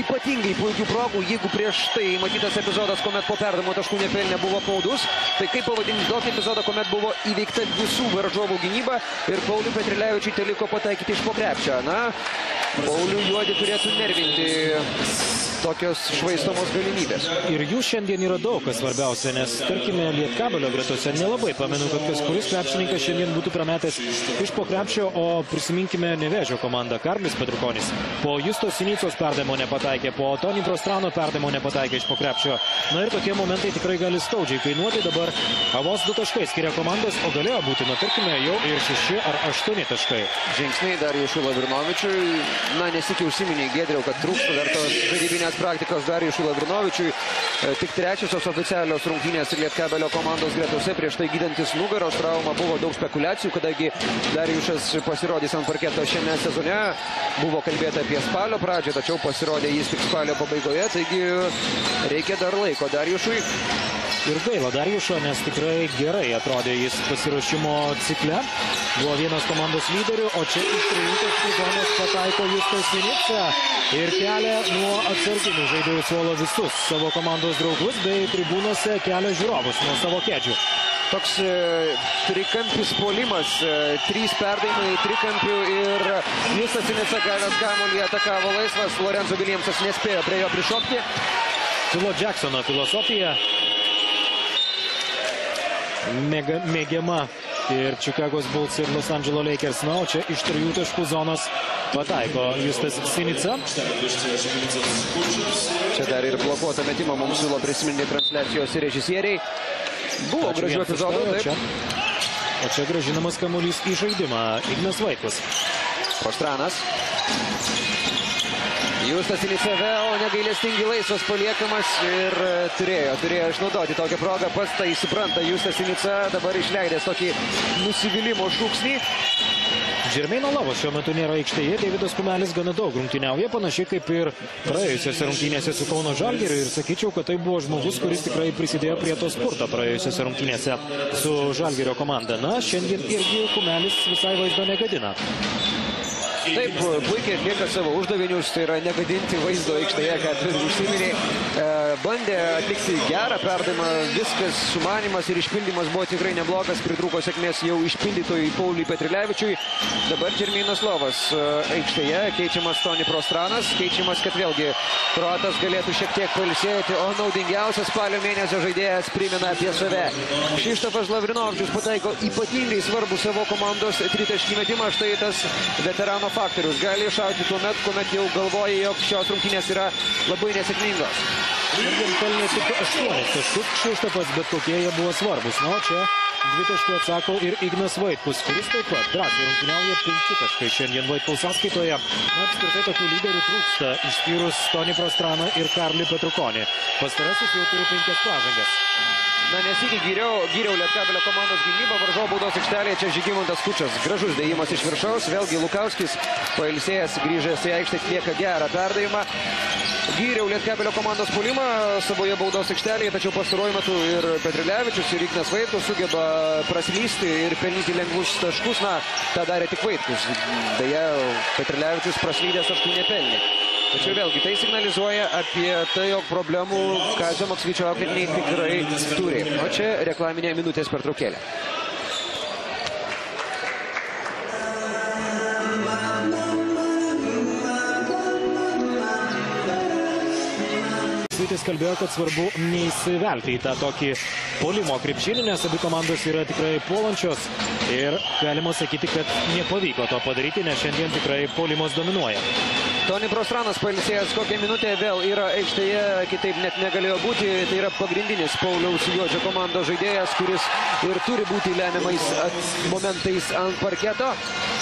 ypatingai puikių progų. Jeigu prieš tai matytas epizodas, kuomet po perdavimo taškų nepelnė, buvo paudus, tai kaip pavadinti tokį epizodą, kuomet buvo įveikta visų varžovų gynyba ir Pauliui Petrilevičiui teliko pataikyti iš po krepšio. Na, Paulių Juodį turėtų nervinti tokios švaistomos galimybės. Ir jų šiandien yra daug, kas svarbiausia, nes, tarkime, Lietkabelio gretose nelabai pamenu, kad kas kuris krepšininkas šiandien būtų prametęs iš po krepšio, o prisiminkime Nevėžio komandą. Karlis Petrukonis po Justo Sinicos perdavimo nepataikė, po Toni Prostrano perdavimo nepataikė iš po krepšio. Na ir tokie momentai tikrai gali skaudžiai kainuoti. Dabar vos 2 taškai skiria komandos, o galėjo būti, tarkime, jau ir 6 ar 8 taškai. Žingsniai Darijušui Lavrinovičiui. Na, nesikį užsiminė Giedriau, kad trūksta dar tos žaidybinės praktikos Darijušui Lavrinovičiui. Tik 3 oficialios rungtynės Lietkabelio komandos gretose, prieš tai gydantis nugaros traumą. Buvo daug spekulacijų, kadangi Darijušas pasirodys ant parketo šiame sezone. Buvo kalbėta apie spalio pradžią, tačiau pasirodė jis tik spalio pabaigoje, taigi reikia dar laiko Darijušui. Ir gaila Darijušo, nes tikrai gerai atrodė jis pasiruošimo cikle. Buvo vienas komandos lyderių, o čia iš 3 taškų zonos pataiko Justas Sinica ir kelia nuo atsarginių žaidėjų suolo visus savo komandos draugus, bei tribūnose kelia žiūrovus nuo savo kėdžių. Toks trikampis puolimas, 3 perdavimai trikampių ir Justas Sinica gavęs kamuolį atakavo laisvas, Lorenzo Williamsas nespėjo prie jo prišokti. Philo Jacksono filosofija mėgiama ir Chicago's Bulls ir Los Angeles Lakers. Na, o čia iš 3 taškų zonos pataiko Justas Sinica. Čia dar ir blokuotą metimą mums siūlo prisiminti transliacijos režisieriai. Buvo gražių epizodų, taip. O čia grąžinamas kamuolys į žaidimą. Ignas Vaitkus. Prostranas. Justas Sinica vėl negailestingai laisvas paliekamas ir turėjo išnaudoti tokią progą. Pats tai supranta Justas Sinica, dabar išleidęs tokį nusivylimo šūksnį. Žermeino Lavos šiuo metu nėra aikštėje, Deividas Kumelis gana daug rungtyniauja, panašiai kaip ir praėjusiose rungtynėse su Kauno Žalgiriu, ir sakyčiau, kad tai buvo žmogus, kuris tikrai prisidėjo prie to spurto praėjusiose rungtynėse su Žalgirio komanda. Na, šiandien irgi Kumelis visai vaizdo negadina. Taip, puikiai atlieka savo uždavinius, tai yra negadinti vaizdo aikštėje, kad užsiminiai bandė atlikti gerą perdavimą, viskas sumanimas ir išpildymas buvo tikrai neblogas, pritrūko sėkmės jau išpildytojui Pauliui Petrilevičiui. Dabar Žermeinas Lavas aikštėje, keičiamas Toni Prostranas, keičiamas, kad vėlgi kroatas galėtų šiek tiek pailsėti, o naudingiausias spalio mėnesio žaidėjas primena apie save. Kšištofas Lavrinovičius pataiko ypatingai svarbu savo komandos tritaškį metimą, štai tas veterano faktorius. Gali iššauti tuo metu, kuomet jau galvoja, jog šios rungtynės yra labai nesėkmingos. Šiandien pelnė tik 8 taškus Kšištofas, bet kokie jie buvo svarbus. Na, čia 2 taškų atsako ir Ignas Vaitkus, kuris taip pat drąsiai rungtyniauja 5 taškai šiandien Vaitkaus sąskaitoje. Na, apskritai tokių lyderių trūksta, išskyrus Tonį Prostraną ir Karlį Petrukonį. Pastarasis jau turi 5 pražangas. Na, nesikį gyriau Lietkabelio komandos gynybą, varžovų baudos aikštelėje, čia Žygimantas Kučas. Gražus dėjimas iš viršaus, vėlgi Lukauskis pailsėjęs, grįžęs į aikštę, atlieka gerą perdavimą. Gyriau Lietkabelio komandos puolimą savoje baudos aikštelėje, tačiau pastaruoju metu ir Petrilevičius, ir Ignas Vaitkus sugeba praslysti ir pelnyti lengvus taškus. Na, tą darė tik Vaitkus. Beje, Petrilevičius praslydęs taškų nepelnė. Tačiau vėlgi tai signalizuoja apie tai, jog problemų Kazio Maksvyčio auklėtiniai tikrai turi. O čia reklaminė minutės pertraukėlė. Maksvytis kalbėjo, kad svarbu neįsivelti į tą tokį puolimo krepšinį, nes abi komandos yra tikrai puolančios ir galima sakyti, kad nepavyko to padaryti, nes šiandien tikrai puolimas dominuoja. Toni Prostranas pailsėjęs kokią minutę vėl yra aikštėje, kitaip net negalėjo būti. Tai yra pagrindinis Pauliaus Juodžio komandos žaidėjas, kuris ir turi būti lemiamais momentais ant parketo.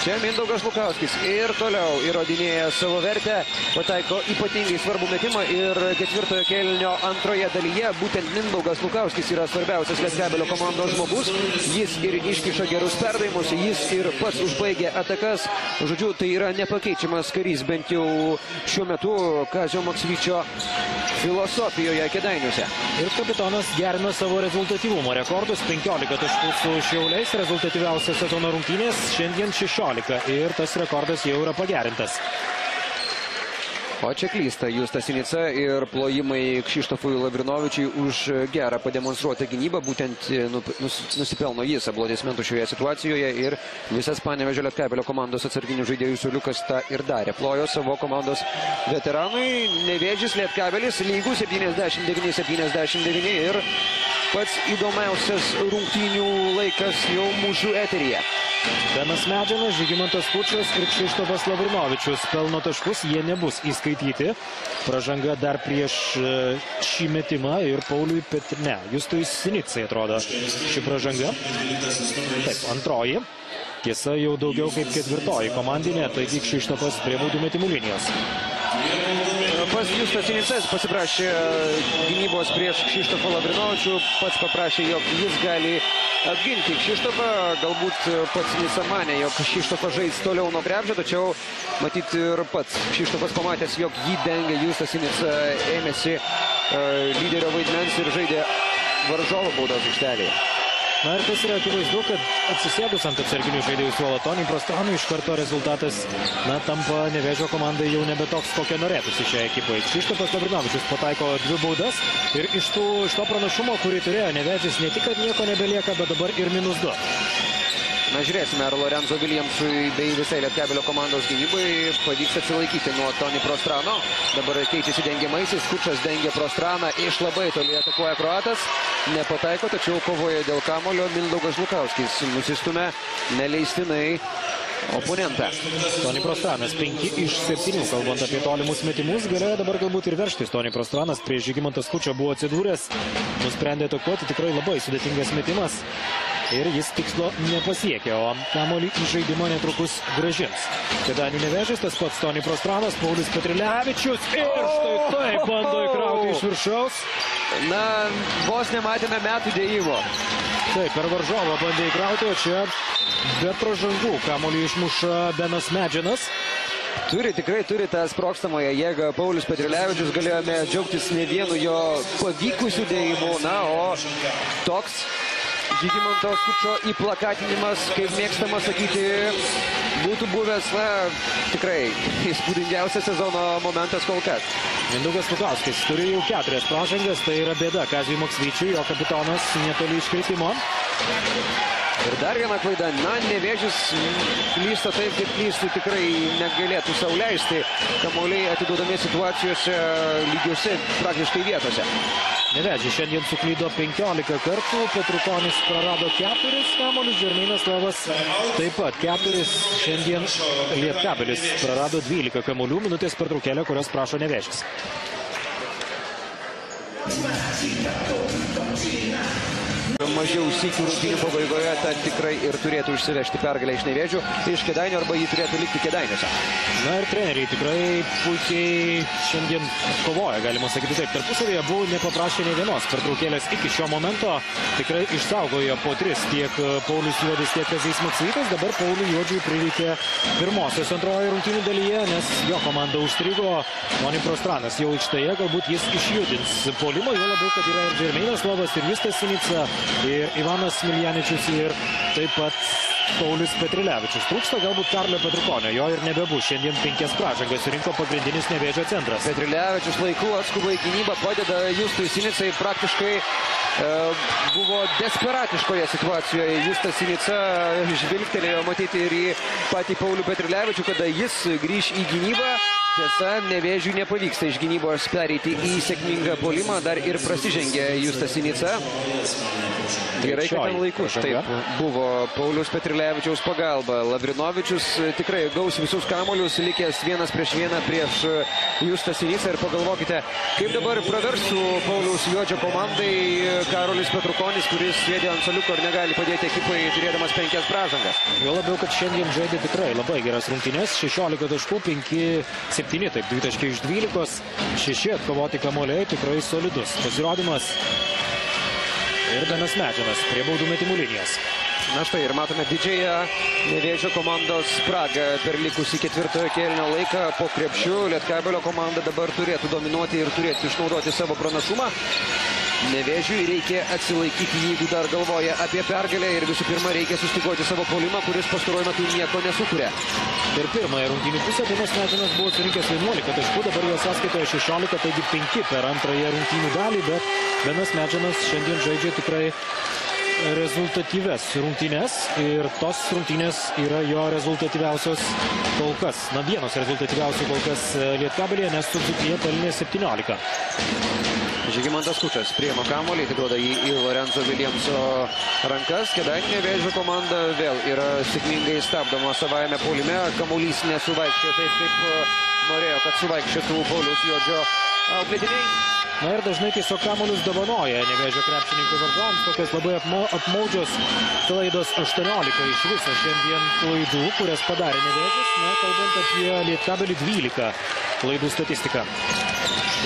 Čia Mindaugas Lukauskis ir toliau įrodinėja savo vertę, pataiko ypatingai svarbų metimą ir ketvirtojo kėlinio antroje dalyje būtent Mindaugas Lukauskis yra svarbiausias Lietkabelio komandos žmogus. Jis ir iškiša gerus perdavimus, jis ir pats užbaigia atakas. Žodžiu, tai yra nepakeičiamas karys, bent jau šiuo metu Kazio Maksvyčio filosofijoje Kėdainiuose. Ir kapitonas gerina savo rezultatyvumo rekordus, 15 taškų su Šiauliais, rezultatyviausias sezono rungtynės, šiandien 16 ir tas rekordas jau yra pagerintas. O čia klysta Justas Sinica ir plojimai Kšištofui Lavrinovičiui už gerą pademonstruotą gynybą. Būtent nusipelno jis aplodismentų šioje situacijoje ir visas Panevėžio Lietkabelio komandos atsarginių žaidėjų suoliukas tą ir darė. Plojo savo komandos veteranui. Nevėžis Lietkabelis lygų 79-79 ir pats įdomiausias rungtynių laikas jau mūsų eteryje. Benas Medžianas, Žygimantas Kučas ir Kšištofas Lavrinovičius pelno taškus, jie nebus įskaityti. Pražanga dar prieš šį metimą ir Pauliui Justui Sinicai atrodo ši pražanga. Taip, antroji. Tiesa, jau daugiau kaip ketvirtoji komandinė, taigi Kšištofas prie baudų metimų linijos. Pats Justas Sinicas pasiprašė gynybos prieš Kšištofą Lavrinovičių, pats paprašė, jog jis gali apginti Kšištofą, galbūt pats Sinica manė, jog Kšištofas žais toliau nuo krepšio, tačiau matyt ir pats Kšištofas pamatęs, jog jį dengia, Justas Sinica ėmėsi lyderio vaidmens ir žaidė varžovo baudos aikštelėje. Na ir tas yra akivaizdu, kad atsisėdus ant atsarginių žaidėjų suolo Toniui Prostranui iš karto rezultatas tampa Nevėžio komandai jau nebe toks, kokio norėtųsi šiai ekipai. Kšištofas Lavrinovičius pataiko 2 baudas ir iš to pranašumo, kurį turėjo Nevėžis, ne tik, kad nieko nebelieka, bet dabar ir -2. Na, žiūrėsime, ar Lorenzo Viljamsui bei visai Lietkabelio komandos gynybai pavyks atsilaikyti nuo Toni Prostrano. Dabar keičiasi dengiamaisiais, Kučas dengia Prostraną, iš labai toli atakuoja kroatas, nepataiko, tačiau kovoja dėl kamulio. Mindaugas Lukauskis nusistumia neleistinai oponentą. Toni Prostranas 5 iš 7, kalbant apie tolimus metimus, galėjo dabar galbūt ir veržtis. Toni Prostranas prieš Žygimantas Kučą buvo atsidūręs, nusprendė atakuoti, tikrai labai sudėtingas metimas ir jis tikslo nepasiekė, o kamuolį į žaidimą netrukus grąžins. Kėdainių Nevėžis, tas pats Toni Prostranas, Paulius Petrilevičius ir štai taip bando įkrauti iš viršaus. Na, vos nematėme metų dėjimo. Taip, per varžovą bandė įkrauti, o čia be pražangų kamuolį išmuša Benas Medžinas. Tikrai turi tą sprogstamąją jėgą. Paulius Petrilevičius, galėjome džiaugtis ne vienu jo pavykusiu dėjimu. Na, o toks Žygimanto Skučo įplakatinimas, kaip mėgstama sakyti, būtų buvęs, na, tikrai įspūdingiausias sezono momentas kol kas. Mindaugas Lukauskis turi jau 4 pražangas, tai yra bėda Kaziui Maksvyčiui, jo kapitonas netoli iškritimo. Ir dar viena klaida. Na, Nevėžis klysta taip, kaip klystų, tikrai negalėtų sau leisti. Kamuoliai atiduodami situacijose lygiuose praktiškai vietose. Nevėžis šiandien suklydo 15 kartų, Petrukonis prarado 4 kamuolius, Žermeinas Lavas taip pat 4, šiandien Lietkabelis prarado 12 kamuolių, minutės pertraukėlė, kurios prašo Nevėžis. Mažiau sykių rungtynių pabaigoje tad tikrai ir turėtų išsivežti pergalę iš Nevėžių, iš Kėdainių, arba jį turėtų likti Kėdainiuose. Na ir treneriai tikrai puikiai šiandien kovoja, galima sakyti taip. Tarpusavėje buvo nepaprašė ne vienos pertraukėlės iki šio momento. Tikrai išsaugojo po 3 tiek Paulius Juodis, tiek Kazys Maksvytis. Dabar Pauliui Juodžiui prireikė pirmosios antrojo rungtynių dalyje, nes jo komanda užstrigo. Toni Prostranas jau aikštėje, galbūt jis išjudins puolimą, jo labiau, kad yra ir Žermeinas Lavas, ir Justas Sinica, ir Ivanas Miljaničius, ir taip pat Paulius Petrilevičius. Trūksta galbūt Karlio Petrukonio, jo ir nebebus. Šiandien 5 pražangas surinko pagrindinis Nevėžio centras. Petrilevičius laiku atskuba į gynybą, padeda Justui Sinicai, praktiškai buvo desperatiškoje situacijoje. Justas Sinica žvilgtelėjo matyti ir į patį Paulių Petrilevičių, kada jis grįž į gynybą. Tiesa, Nevėžiui nepavyksta iš gynybos pereiti į sėkmingą puolimą, dar ir prasižengė Justas Sinica. Gerai, kad ten laiku. Taip, buvo Paulius Petrilevičiaus pagalba. Lavrinovičius tikrai gaus visus kamuolius, likęs 1-1 prieš Justą Sinicą. Ir pagalvokite, kaip dabar praversų Pauliaus Juodžio komandai Karolis Petrukonis, kuris sėdė ant suoliuko ir negali padėti ekipai, turėdamas 5 pražangas. Jo labiau, kad šiandien žaidė tikrai labai geras rungtynes. 16 taškų, 5-7, taip, 2 taškai iš 12, 6 atkovoti kamuoliai, tikrai solidus pasirodymas. Ir Benas Medžinas prie baudų metimų linijos. Na štai, ir matome didžiąją Nevėžio komandos spragą per likusį ketvirtojo kėlinio laiką. Po krepšiu Lietkabelio komanda dabar turėtų dominuoti ir turėtų išnaudoti savo pranašumą. Nevėžiui reikia atsilaikyti, jeigu dar galvoja apie pergalę, ir visų pirma reikia sustygoti savo puolimą, kuris pastaruoju metu nieko nesukuria. Per pirmąją rungtynių pusę Benas Medžinas buvo surinkęs 11 taškų, dabar jo sąskaitoje 16, taigi 5 per antrąją rungtynių dalį, bet Benas Medžinas šiandien žaidžia tikrai rezultatyves rungtynes ir tos rungtynės yra jo rezultatyviausios kol kas. Na, vienos rezultatyviausių kol kas Lietkabelyje, nes su Dzūkija pelnė 17. Žygimantas Skučas priima kamuolį, atiduoda jį į Lorenzo Viljamso rankas. Kėdainių Nevėžio komanda vėl yra sėkmingai stabdoma savajame puolime. Kamuolys nesuvaikščiojo taip, kaip norėjo, kad suvaikščiotų Pauliaus Juodžio auklėtiniai. Na ir dažnai tiesiog kamuolius dovanoja Nevėžio krepšininkų varžovams. Tokios labai apmaudžios klaidos, 18 iš viso šiandien klaidų, kurias padarė Nevėžis. Na, kalbant apie Lietkabelį, 12 klaidų statistiką.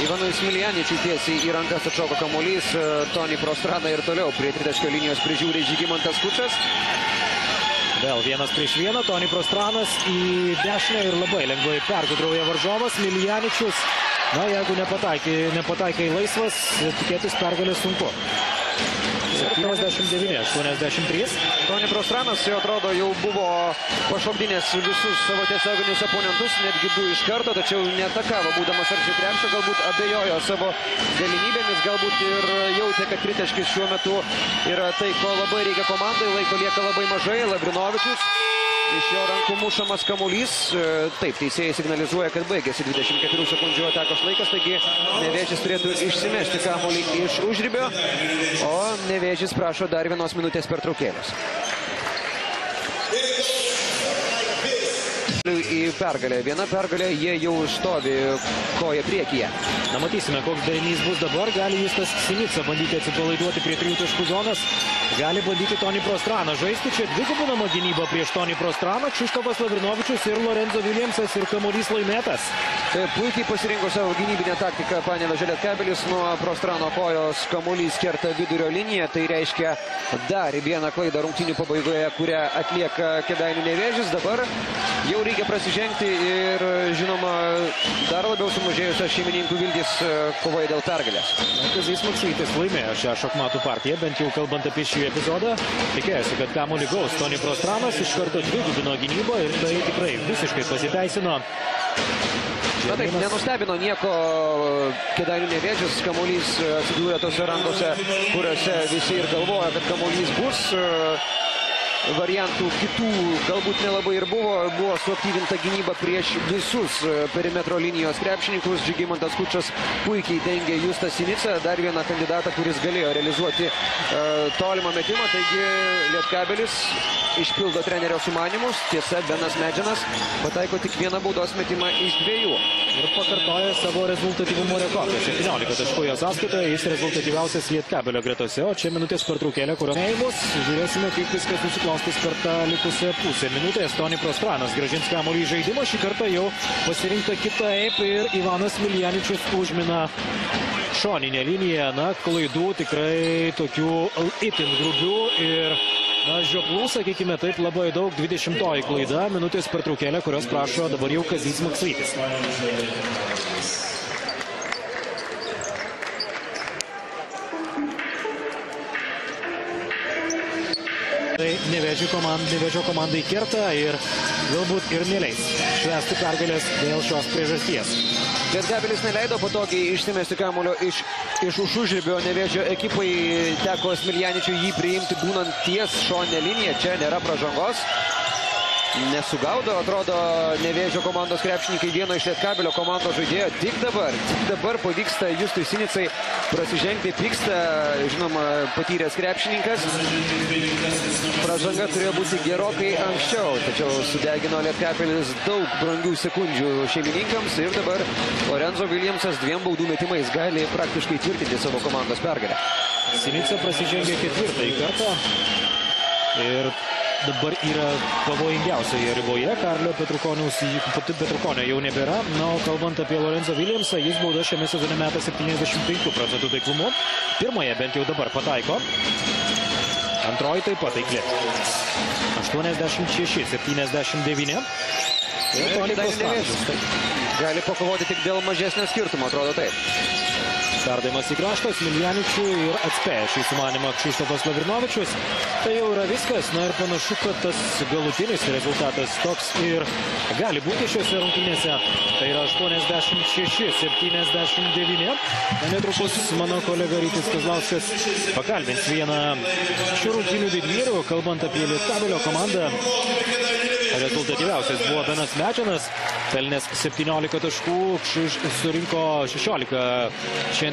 Ivanui Smiljaničiui tiesiai į rankas atšoko kamuolys. Toni Prostrana ir toliau prie tritaškio linijos prižiūri Žygimantas Skučas. Vėl 1-1, Toni Prostranas į dešinę ir labai lengvai pergudrauja varžovas. Miljaničius, na, jeigu nepataikai laisvas, tikėtis pergalės sunku. 79-83. Toni Prostranas, jau atrodo, jau buvo pašokdinės visus savo tiesioginius oponentus, netgi 2 iš karto, tačiau netakavo, būdamas arčiau krepšio, galbūt abejojo savo galimybėmis, galbūt ir jautė, kad tritaškis šiuo metu yra tai, ko labai reikia komandai, laiko lieka labai mažai. Lavrinovičius, iš jo rankų mušamas kamuolys. Taip, teisėjai signalizuoja, kad baigėsi 24 sekundžių atakos laikas, taigi Nevėžis turėtų išsimesti kamuolį iš užribio, o Nevėžis prašo dar 1 minutės pertraukėlės. Į pergalę. Viena pergalė, jie jau stovi koja priekyje. Na, matysime, koks darinys bus dabar. Gali Justas Sinica bandyti atsipalaiduoti prie 3 taškų zonas. Gali bandyti Toni Prostraną žaisti. Čia dvigubinama gynyba prieš Toni Prostraną. Kšištofas Lavrinovičius ir Lorenzo Viljamsas, ir kamuolys laimėtas. Puikiai pasirinko savo gynybinę taktiką Panevėžio Lietkabelis. Nuo Prostrano kojos kamuolys kerta vidurio liniją. Tai reiškia dar vieną klaidą rungtynių pabaigoje, kurią atlieka Kėdainių Nevėžis. Dabar jau reikia prasižengti ir, žinoma, dar labiau sumažėjusios šeimininkų viltys kovoja dėl pergalės. Kazys Maksvytis laimėjo šią šachmatų partiją, bent jau kalbant apie šį epizodą. Tikėjosi, kad kamuolį gaus Tony Prostranas, iš karto dvigubino gynybą ir tai tikrai visiškai pasiteisino. Na taip, nenustebino nieko Kėdainių Nevėžis. Kamuolys atsidūrė tose rankose, kuriuose visi ir galvoja, kad kamuolys bus. Variantų kitų galbūt nelabai ir buvo. Buvo suaktyvinta gynyba prieš visus perimetro linijos krepšininkus. Žygimantas Kučas puikiai dengė Justą Sinicą, dar vieną kandidatą, kuris galėjo realizuoti tolimą metimą. Taigi Lietkabelis išpildo trenerio sumanymus. Tiesa, Benas Medžianas pataiko tik vieną baudos metimą iš 2. Ir pakartoja savo rezultatyvumo rekordą. 17 taškų jo sąskaitoje, jis rezultatyviausias Lietkabelio gretose, o čia minutės pertraukėlė, kurio neįmus. Žiūrėsime, kaip viskas susiklostys per tą likusią pusę minutės. Tony Prostranas grąžins kamuolį į žaidimą. Šį kartą jau pasirinkta kitaip ir Ivanas Miljaničius užmina šoninę liniją. Na, klaidų tikrai tokių itin grubių ir žioplų, sakykime taip, labai daug. 20-oji klaida, minutės pertraukėlė, kurios prašo dabar jau Kazys Maksvytis. Tai Nevėžio komandai kerta ir galbūt ir neleis švęsti pergalės dėl šios priežasties. Lietkabelis neleido patogiai išsimesti kamuolio iš už užribio. Nevėžio ekipai teko Smiljaničiui jį priimti būnant ties šoninę liniją. Čia nėra pražangos. Nesugaudo, atrodo, Nevėžio komandos krepšininkai vieno iš Lietkabelio komandos žaidėjo. Tik dabar pavyksta Justui Sinicai prasižengti. Pyksta, žinoma, patyręs krepšininkas. Pražanga turėjo būti gerokai anksčiau, tačiau sudegino Lietkabelis daug brangių sekundžių šeimininkams. Ir dabar Lorenzo Williamsas 2 baudų metimais gali praktiškai tvirtinti savo komandos pergalę. Sinica prasižengė 4. kartą ir dabar yra pavojingiausioje riboje. Karlio Petrukonio jau nebėra. Na, o kalbant apie Lorenzo Williamsą, jis baudą šiame sezone meta 75% taiklumu. Pirmoje bent jau dabar pataiko. Antroji taip pat taikli. 86-79. Ir Tony Prostranas gali pakovoti tik dėl mažesnio skirtumo, atrodo taip. Perdavimas į kraštą Smiljaničiui ir atspėja šį sumanimą Kšištofas Lavrinovičius. Tai jau yra viskas. Na ir panašu, kad tas galutinis rezultatas toks ir gali būti šiuose rungtynėse. Tai yra 86-79. Netrukus mano kolega Rytis Kazlauskas pakalbins vieną šių rungtynių didvyrių, kalbant apie Lietkabelio komandą. Rezultatyviausias buvo Benas Medžianas, pelnęs 17 taškų, surinko 16 šiandien.